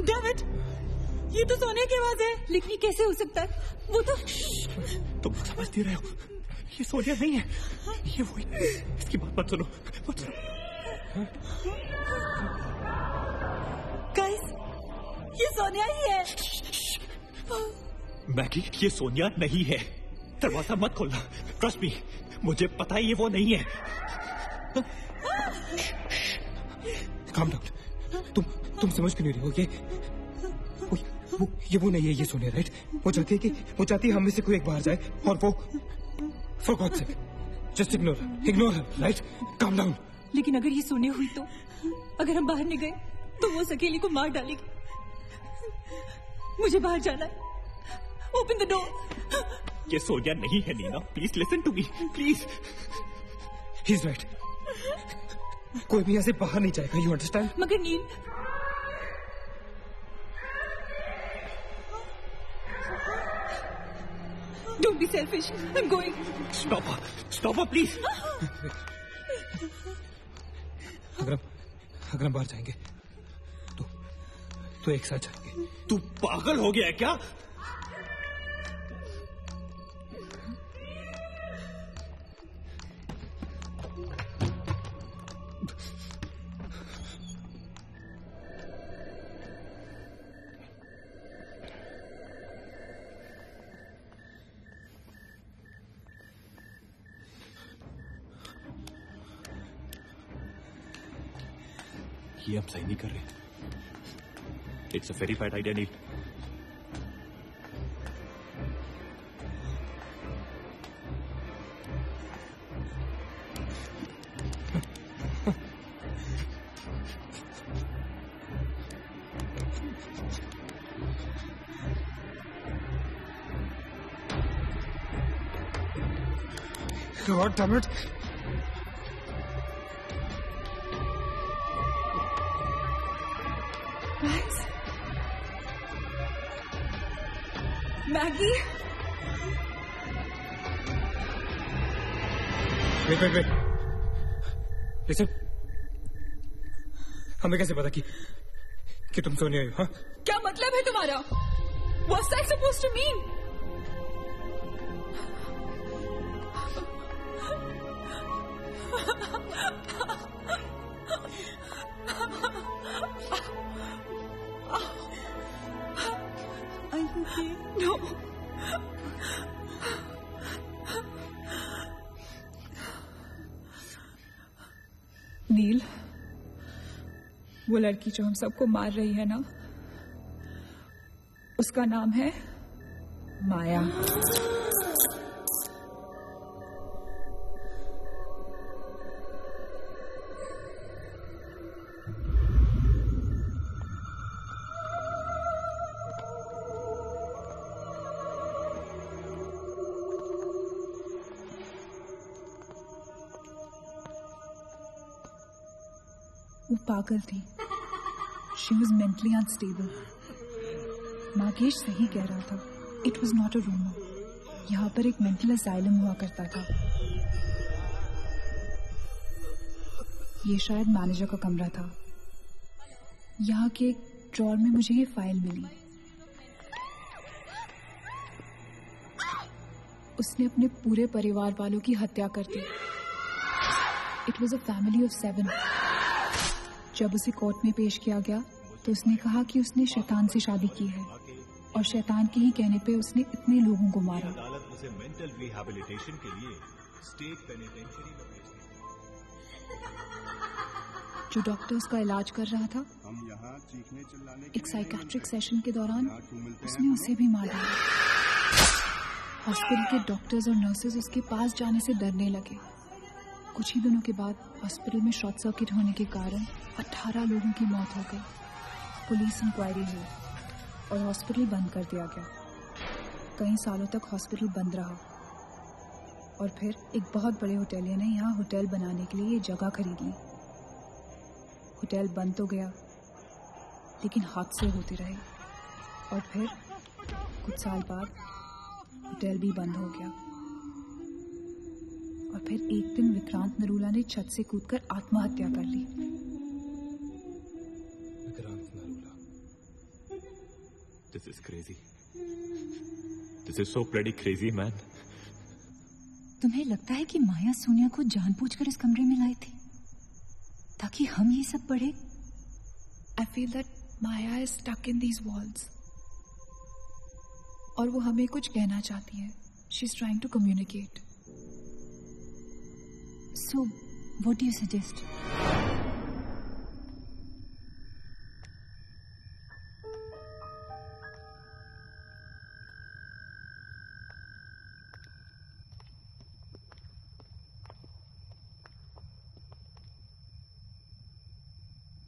David, ये तो सोनिया की आवाज है। लेकिन ये कैसे हो सकता है? वो तो तुम समझती रहे हो, ये सोनिया नहीं है, ये वही। इसकी बात मत सुनो। गाइस, ये सोनिया ही है। मैगी, ये सोनिया नहीं है। दरवाजा मत खोलना। ट्रस्ट मी, मुझे पता है ये वो नहीं है। Calm down. तुम समझ क्यों नहीं रही हो? ये वो नहीं है, ये सोनिया, राइट? वो चाहती है हम में से कोई एक बाहर जाए और वो for God's sake, just ignore her, right? Calm down. लेकिन अगर ये सोने हुई तो अगर हम बाहर नहीं गए तो वो सकेली को मार डालेगी। मुझे बाहर जाना है। Open the door. ये सोनिया नहीं है Neena, please listen to me, please. He is right, कोई भी यहाँ से बाहर नहीं जाएगा, यू अंडरस्टैंड? मगर Neel, don't be selfish, I am going. Stop please. अगर हम बाहर जाएंगे तो एक साथ जाएंगे। तू पागल हो गया है क्या? ये हम सही नहीं कर रहे। It's a very bad idea Neel. God damn it. Maggie, wait. Listen, हमें कैसे पता कि तुम सोने आई हो? हाँ? क्या मतलब है तुम्हारा? What's that supposed to mean? No. नील, वो लड़की जो हम सबको मार रही है ना, उसका नाम है माया। वो पागल थी। She was mentally unstable. Nagesh सही कह रहा था, it was not a rumour. यहाँ पर एक मेंटल असाइलम हुआ करता था। ये शायद मैनेजर का कमरा था। यहाँ के एक ड्रॉर में मुझे ये फाइल मिली। उसने अपने पूरे परिवार वालों की हत्या कर दी। It was a family of 7। जब उसे कोर्ट में पेश किया गया तो उसने कहा कि उसने शैतान से शादी की है और शैतान के ही कहने पे उसने इतने लोगों को मारा। अदालत उसे मेंटल रिहैबिलिटेशन के लिए स्टेट पेनिटेंशियरी में भेज दी। जो डॉक्टर उसका इलाज कर रहा था, एक साइकेट्रिक सेशन के दौरान उसने उसे भी मार दिया। हॉस्पिटल के डॉक्टर्स और नर्सेज उसके पास जाने से डरने लगे। कुछ ही दिनों के बाद हॉस्पिटल में शॉर्ट सर्किट होने के कारण 18 लोगों की मौत हो गई। पुलिस इंक्वायरी हुई और हॉस्पिटल बंद कर दिया गया। कई सालों तक हॉस्पिटल बंद रहा और फिर एक बहुत बड़े होटलियर ने यहाँ होटल बनाने के लिए ये जगह खरीद ली। होटल बंद तो गया, लेकिन हादसे होते रहे और फिर कुछ साल बाद होटल भी बंद हो गया। और फिर एक दिन विक्रांत नरूला ने छत से कूदकर आत्महत्या कर ली। Vikrant Narula. This is crazy. This is so bloody crazy, man. तुम्हें लगता है कि माया सोनिया को जानबूझकर इस कमरे में लाई थी ताकि हम ये सब पढ़े? I feel that Maya is stuck in these walls. और वो हमें कुछ कहना चाहती है। She's trying to communicate. So, what do you suggest?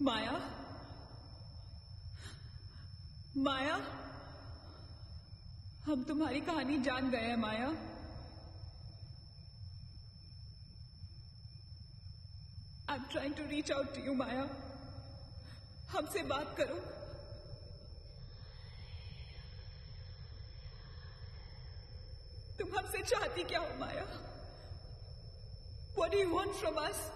माया, माया, हम तुम्हारी कहानी जान गए हैं माया। I'm trying to reach out to you, माया। हमसे बात करो। तुम हमसे चाहती क्या हो माया? What do you want from us?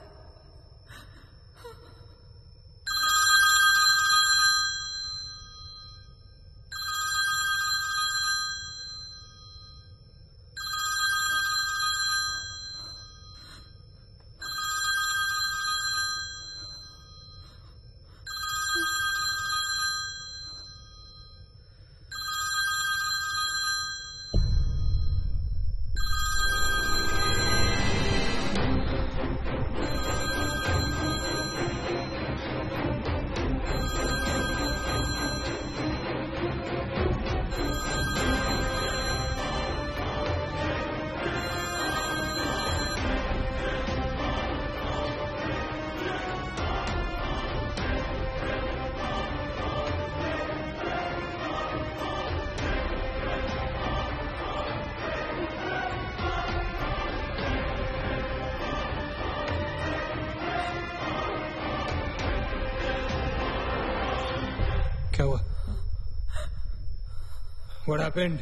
क्या हुआ? What happened?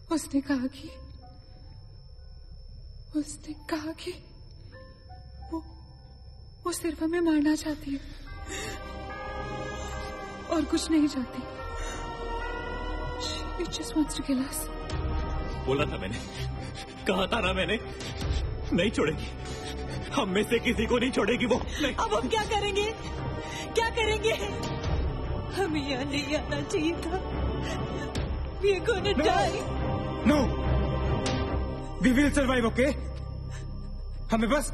उसने कहा कि वो सिर्फ हमें मारना चाहती है और कुछ नहीं चाहती। She just wants to kill us. बोला था मैंने, कहा था ना मैंने, नहीं छोड़ेगी, हम में से किसी को नहीं छोड़ेगी वो। अब हम क्या करेंगे? क्या करेंगे? हमें यहाँ नहीं आना चाहिए था। We are gonna die. No. We will survive, okay? हमें बस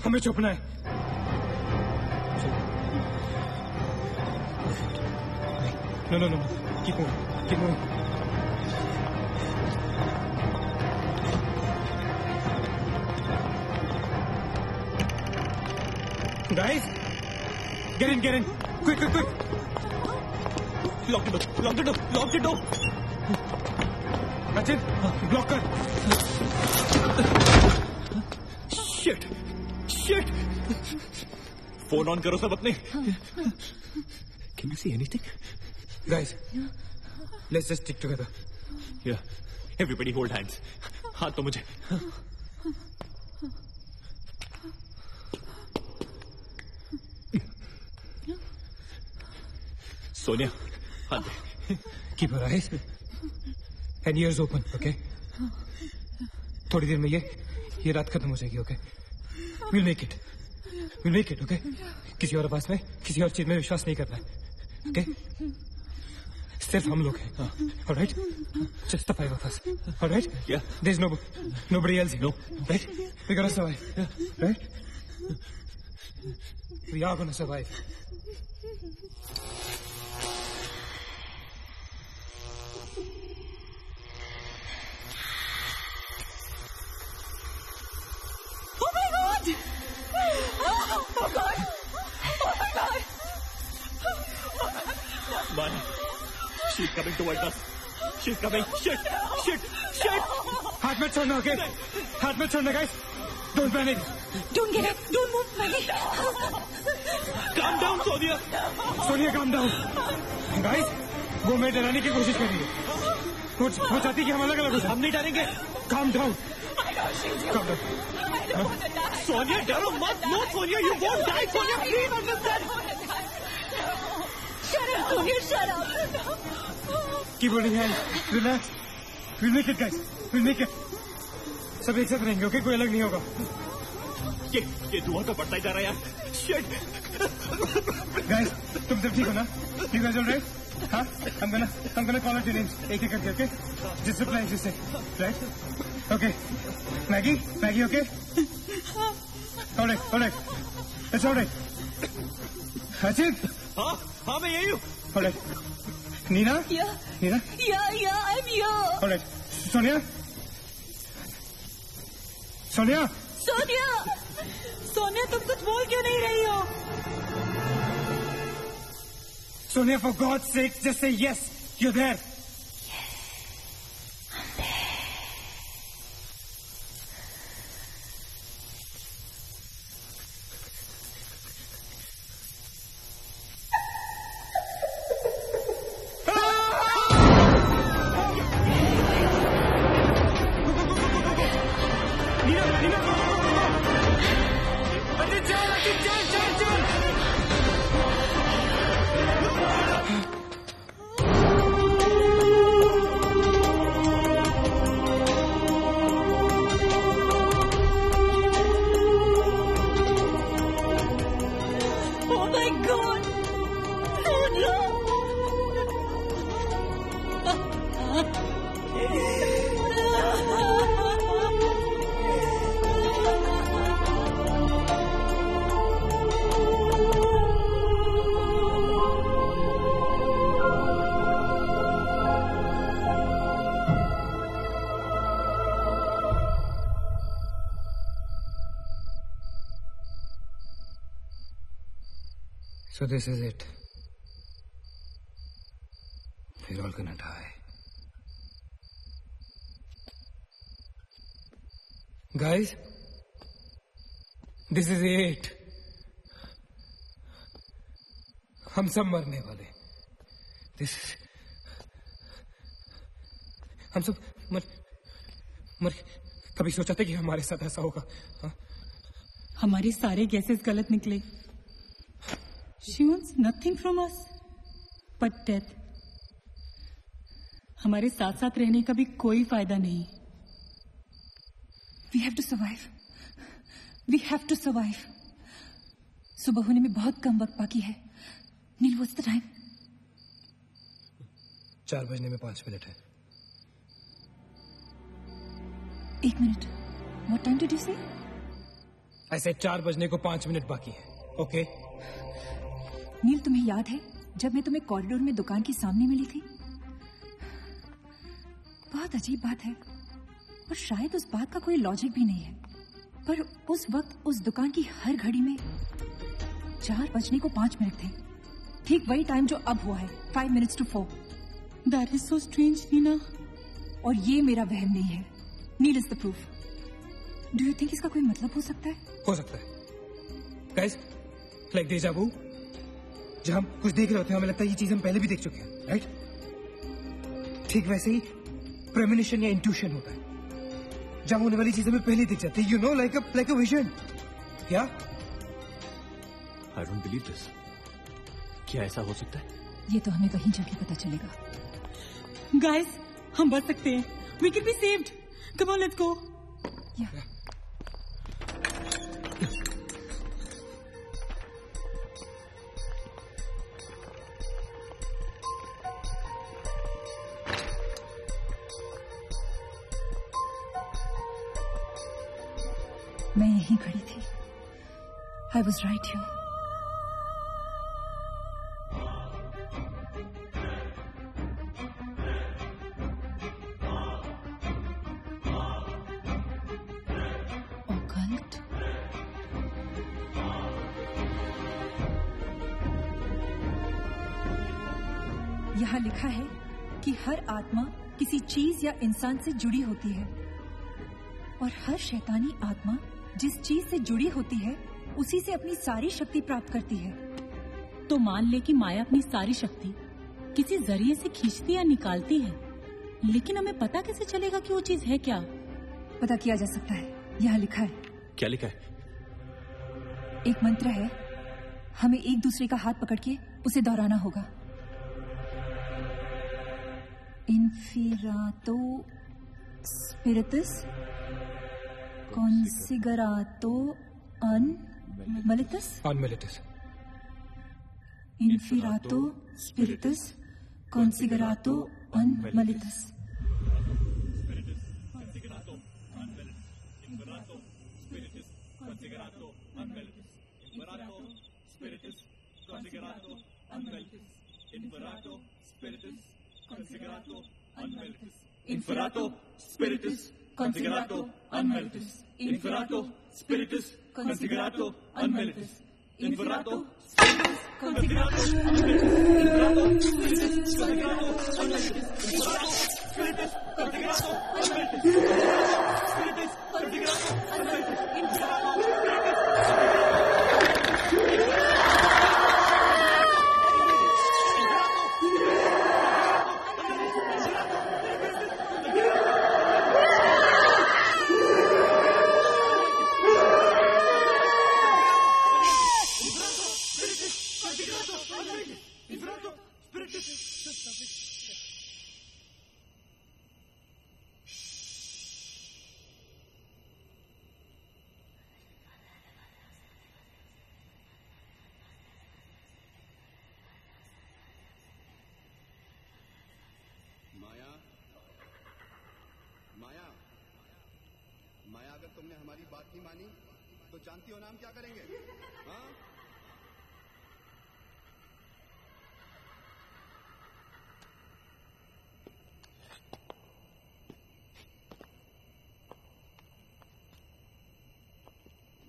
हमें छुपना है। No. Keep moving. Guys, get in. Quick. Lock the door. That's it. Block कर. Shit. Phone on करो सब अपने. Can you see anything? Guys, let's just stick together. Yeah. Everybody hold hands. हाथ तो मुझे. Sonia, हाथ दे. Keep your eyes and ears open, okay? थोड़ी देर में ये रात खत्म हो जाएगी, okay? We'll make it, okay? किसी और आवाज में, किसी और चीज में विश्वास नहीं करना है, okay? सिर्फ हम लोग हैं, all right? Just the 5 of us, all right? Yeah. There's nobody else here, no? Right? We're gonna survive, right? We are gonna survive. Maya, she's coming towards us. She's coming. Shit. हाथ मत छोड़ना, okay? हाथ मत छोड़ना, guys. Don't panic. Don't get up. Don't move, Maggie. Calm down, Sonia. Sonia, calm down. Guys, वो मैं डराने की कोशिश कर रही है. वो चाहती कि हम अलग हो जाए. हम नहीं डरेंगे. Calm down. Sonia, डरो मत. No, Sonia, you won't die. Sonia, please understand. Shut up. Keep holding hands. Relax. We'll make it, guys. We'll make it. सब एक साथ रहेंगे, okay? कोई अलग नहीं होगा. ये धुआं तो बढ़ता ही जा रहा है यार. Shit. Guys, तुम सब ठीक हो ना? You guys all right? हाँ? I'm gonna call out your names. एक करके, okay? Just reply, just say. Right? Okay. Maggie, okay? All right. It's all right. Achit? हाँ, मैं यही हूँ. All right. Nina? Yeah. Nina? Yeah, I'm here. All right. Sonia? Sonia, तुम कुछ बोल क्यों नहीं रही हो? Sonia, for God's sake, just say yes. You're there. So this is it. We're all gonna die. Guys, this is it. हम सब मरने वाले. This is. हम सब मर कभी सोचा था कि हमारे साथ ऐसा होगा? हाँ? हमारे सारे गैसेस गलत निकले. She wants nothing from us but death. हमारे साथ साथ रहने का भी कोई फायदा नहीं. We have to survive. We have to survive. सुबह होने में बहुत कम वक्त बाकी है. नील, what's the time? 4 बजने में 5 मिनट है. 1 minute. What time did you say? ऐसे 4 बजने को 5 मिनट बाकी है. ओके? नील, तुम्हें याद है जब मैं तुम्हें कॉरिडोर में दुकान के सामने मिली थी? बहुत अजीब बात है और शायद उस बात का कोई लॉजिक भी नहीं है, पर उस वक्त उस दुकान की हर घड़ी में 4 बजने को 5 मिनट थे. ठीक वही टाइम जो अब हुआ है, 5 minutes to 4. That is so strange, Neena. और ये मेरा वहम नहीं है. Neel is the proof. Do you think इसका कोई मतलब हो सकता है? हो सकता है. गाइस, लाइक डेजा वू, जब हम कुछ देख रहे होते हैं हमें लगता है ये चीज हम पहले भी देख चुके हैं, राइट? ठीक वैसे ही प्रेमोनिशन या इंट्यूशन होता है, जब होने वाली चीजें हमें पहले ही दिख जाती है. You know, like a vision. क्या? I don't believe this. क्या ऐसा हो सकता है? ये तो हमें वहीं जाके पता चलेगा. Guys, हम बच सकते हैं. We can be saved. Come on, let's go. Yeah. मैं यहीं खड़ी थी. I was right here. Occult? यहाँ लिखा है कि हर आत्मा किसी चीज या इंसान से जुड़ी होती है और हर शैतानी आत्मा जिस चीज से जुड़ी होती है उसी से अपनी सारी शक्ति प्राप्त करती है. तो मान ले कि माया अपनी सारी शक्ति किसी जरिए से खींचती या निकालती है, लेकिन हमें पता कैसे चलेगा कि वो चीज है क्या? पता किया जा सकता है. यहाँ लिखा है. क्या लिखा है? एक मंत्र है, हमें एक दूसरे का हाथ पकड़ के उसे दोहराना होगा. Inferato Spiritus Consigerato Unmilitus. Unmilitus. Inferato Spiritus Consigerato Unmilitus. Inferato Spiritus Consigerato Unmelitus. Inferato Spiritus Consigerato Unmelitus. Inferato Spiritus Consigerato Unmelitus. Inferato Spiritus Consigerato Unmelitus. Inferato Spiritus Consigerato Unmelitus. Spiritus Consigerato Unmelitus. Inferato माया, अगर तुमने हमारी बात नहीं मानी तो जानती हो ना हम क्या करेंगे? हाँ?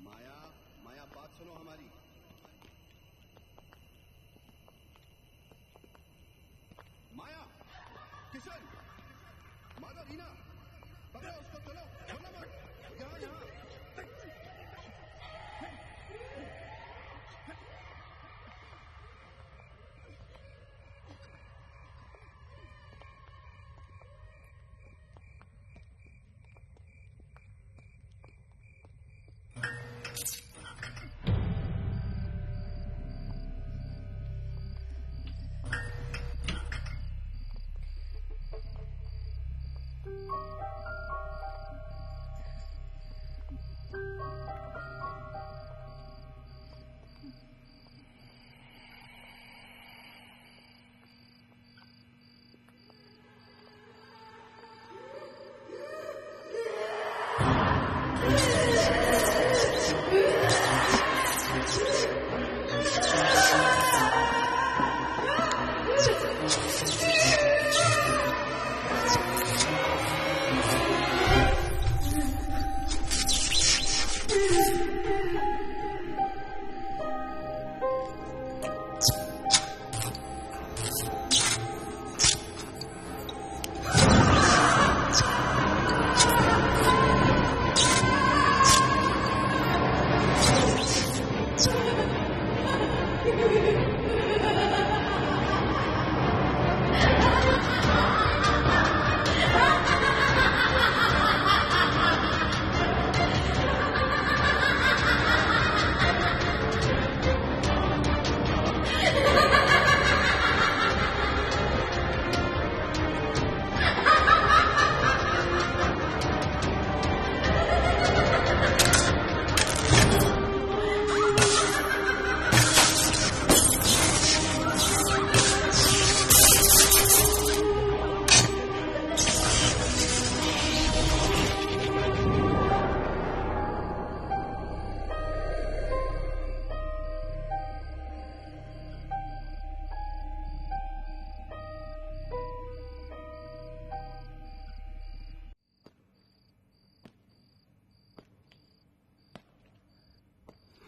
माया, माया बात सुनो हमारी. माया, किशन, माधव, रीना, पकड़ो उसको, चलो, छोड़ना मत. यहाँ यहाँ.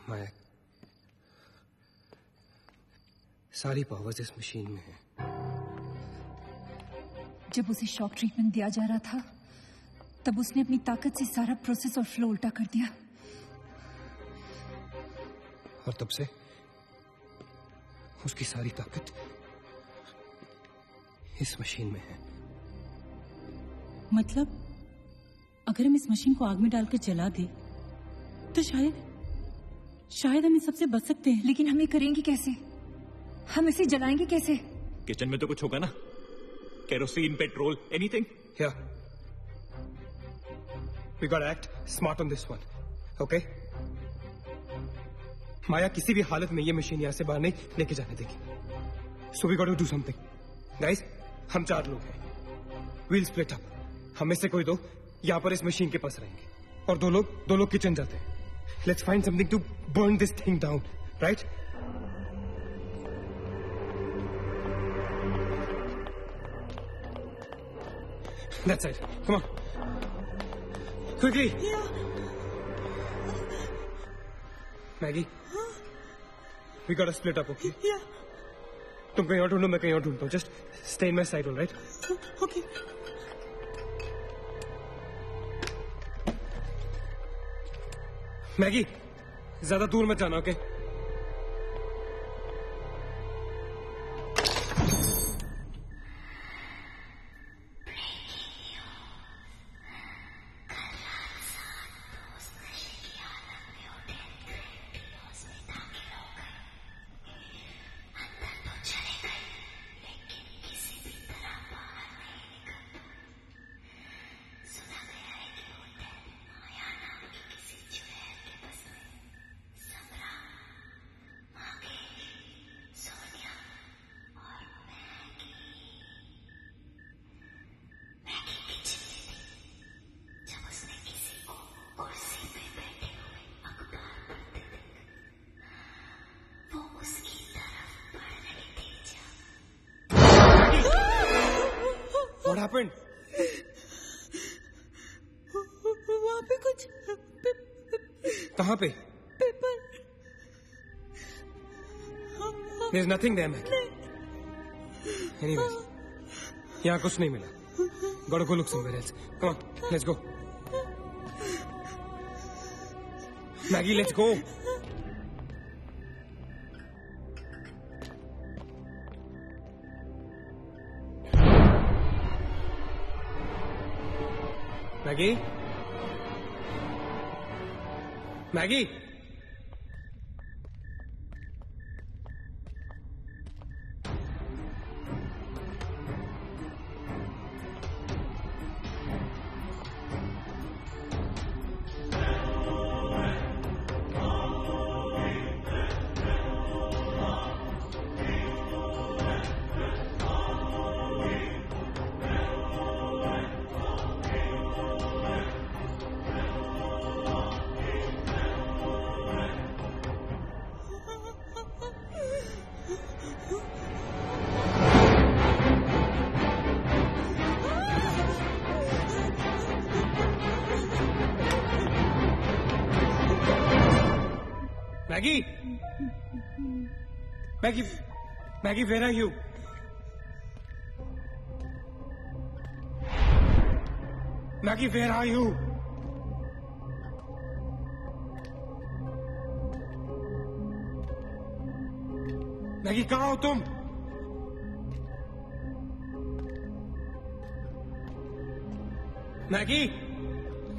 माया, सारी पावर्स इस मशीन में है। जब उसे शॉक ट्रीटमेंट दिया जा रहा था तब उसने अपनी ताकत से सारा प्रोसेस और फ्लो उल्टा कर दिया, और तब से उसकी सारी ताकत इस मशीन में है। मतलब अगर हम इस मशीन को आग में डालकर जला दें तो शायद हम इन सबसे बच सकते हैं। लेकिन हम ये करेंगे कैसे? हम इसे जलाएंगे कैसे? किचन में तो कुछ होगा ना, kerosene, petrol, anything. Yeah. We gotta act smart on this one, okay? माया किसी भी हालत में ये मशीन यहां से बाहर नहीं लेके जाने देगी। So we gotta do something. Guys, हम 4 लोग हैं। We'll split up. हम में से कोई 2 यहां पर इस मशीन के पास रहेंगे और 2 लोग किचन जाते हैं। Let's find something to burn this thing down, right? That side. Come on. Quickly. Yeah. Maggie. We gotta split up, okay? Yeah. तुम कहीं और ढूंढो, मैं कहीं और ढूंढता हूँ. Just stay in my side, all right? Okay. Maggi, ज्यादा दूर मत जाना, ओके? What happened? वहाँ पे कुछ कहाँ पे? Paper. There's nothing there, man. Anyways, यहाँ कुछ नहीं मिला. Gotta go look somewhere else. Come on, let's go. Maggie, let's go. Maggie? Maggie? Maggie! Maggie, where are you? Maggie, where are you? Maggie, कहाँ हो तुम? Maggie!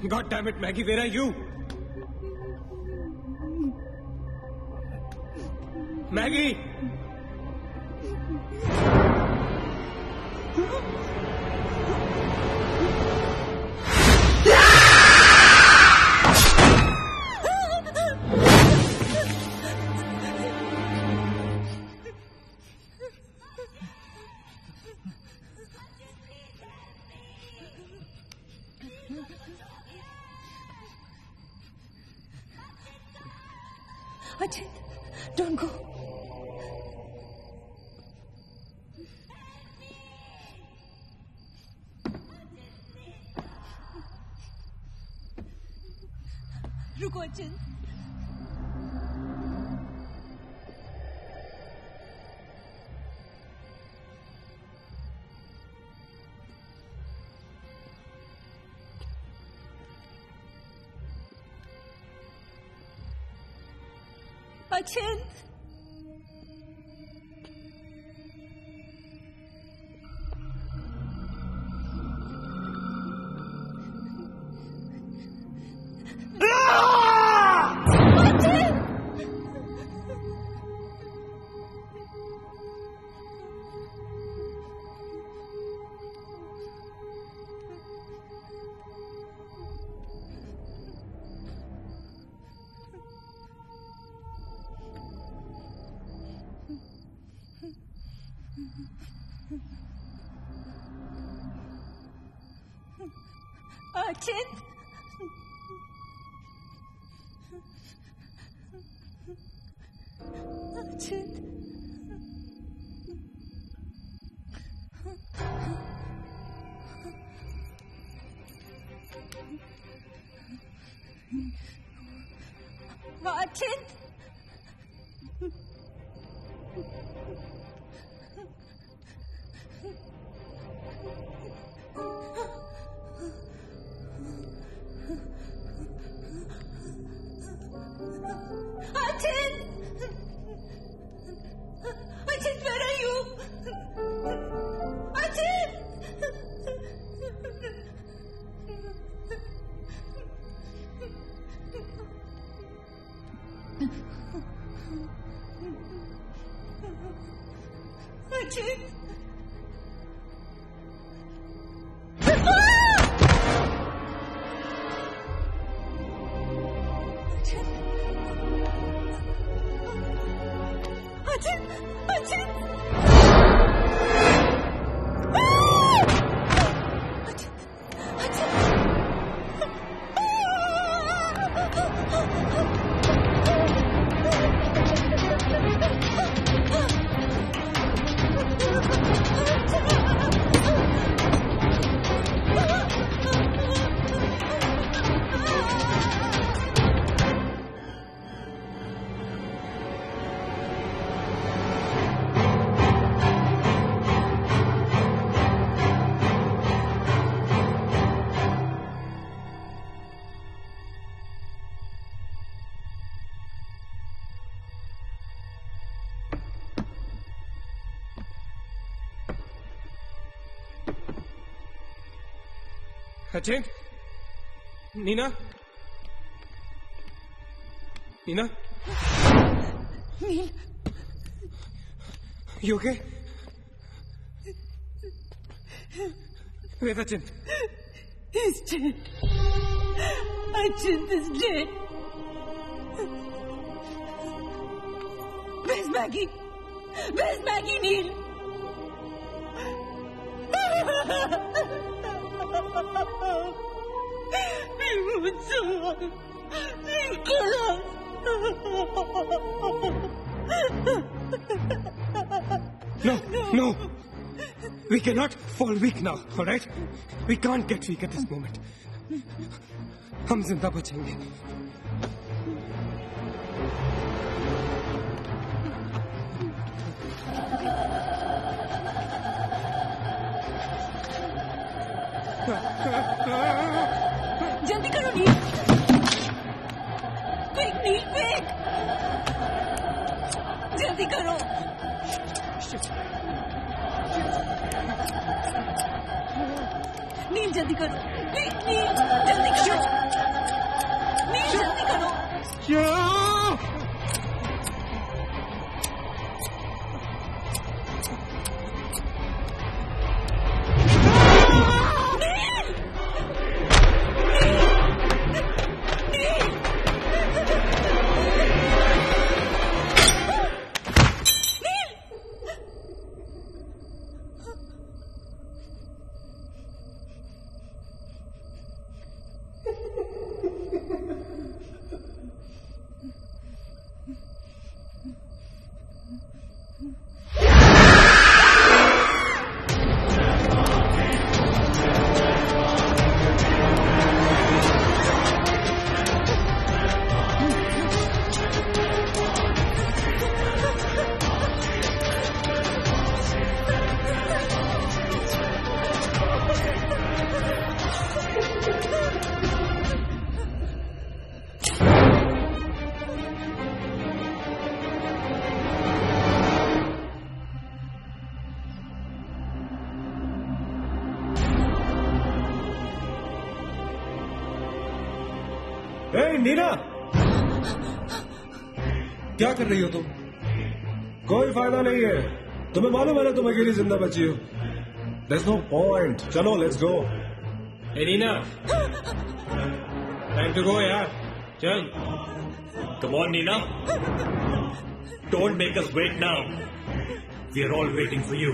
God damn it, Maggie, where are you? Maggie! Ajay, don't go. रुको अचिंत। अचिंत, अचिंत, अचिंत, अचिंत, Ajit, where are you? Ajit! Ajit! Ajay? Nina? Nina? Neil. You okay? Where's Ajay? He's dead. Ajit is dead. Where's Maggie? Where's Maggie, Neil? We would someone. Kill us. No. We cannot fall weak now, all right? We can't get weak at this moment. हम जिंदा बचेंगे. जल्दी करो नील, quick नील quick, जल्दी करो। नील जल्दी करो, quick नील जल्दी करो, नील जल्दी करो। नीना, क्या कर रही हो तुम? कोई फायदा नहीं है, तुम्हें मालूम है ना तुम अकेली जिंदा बची हो। There's no point. चलो लेट्स गो। ए नीना, टाइम टू गो यार, चल। Come on, Nina. Don't make us wait now. We are all waiting for you.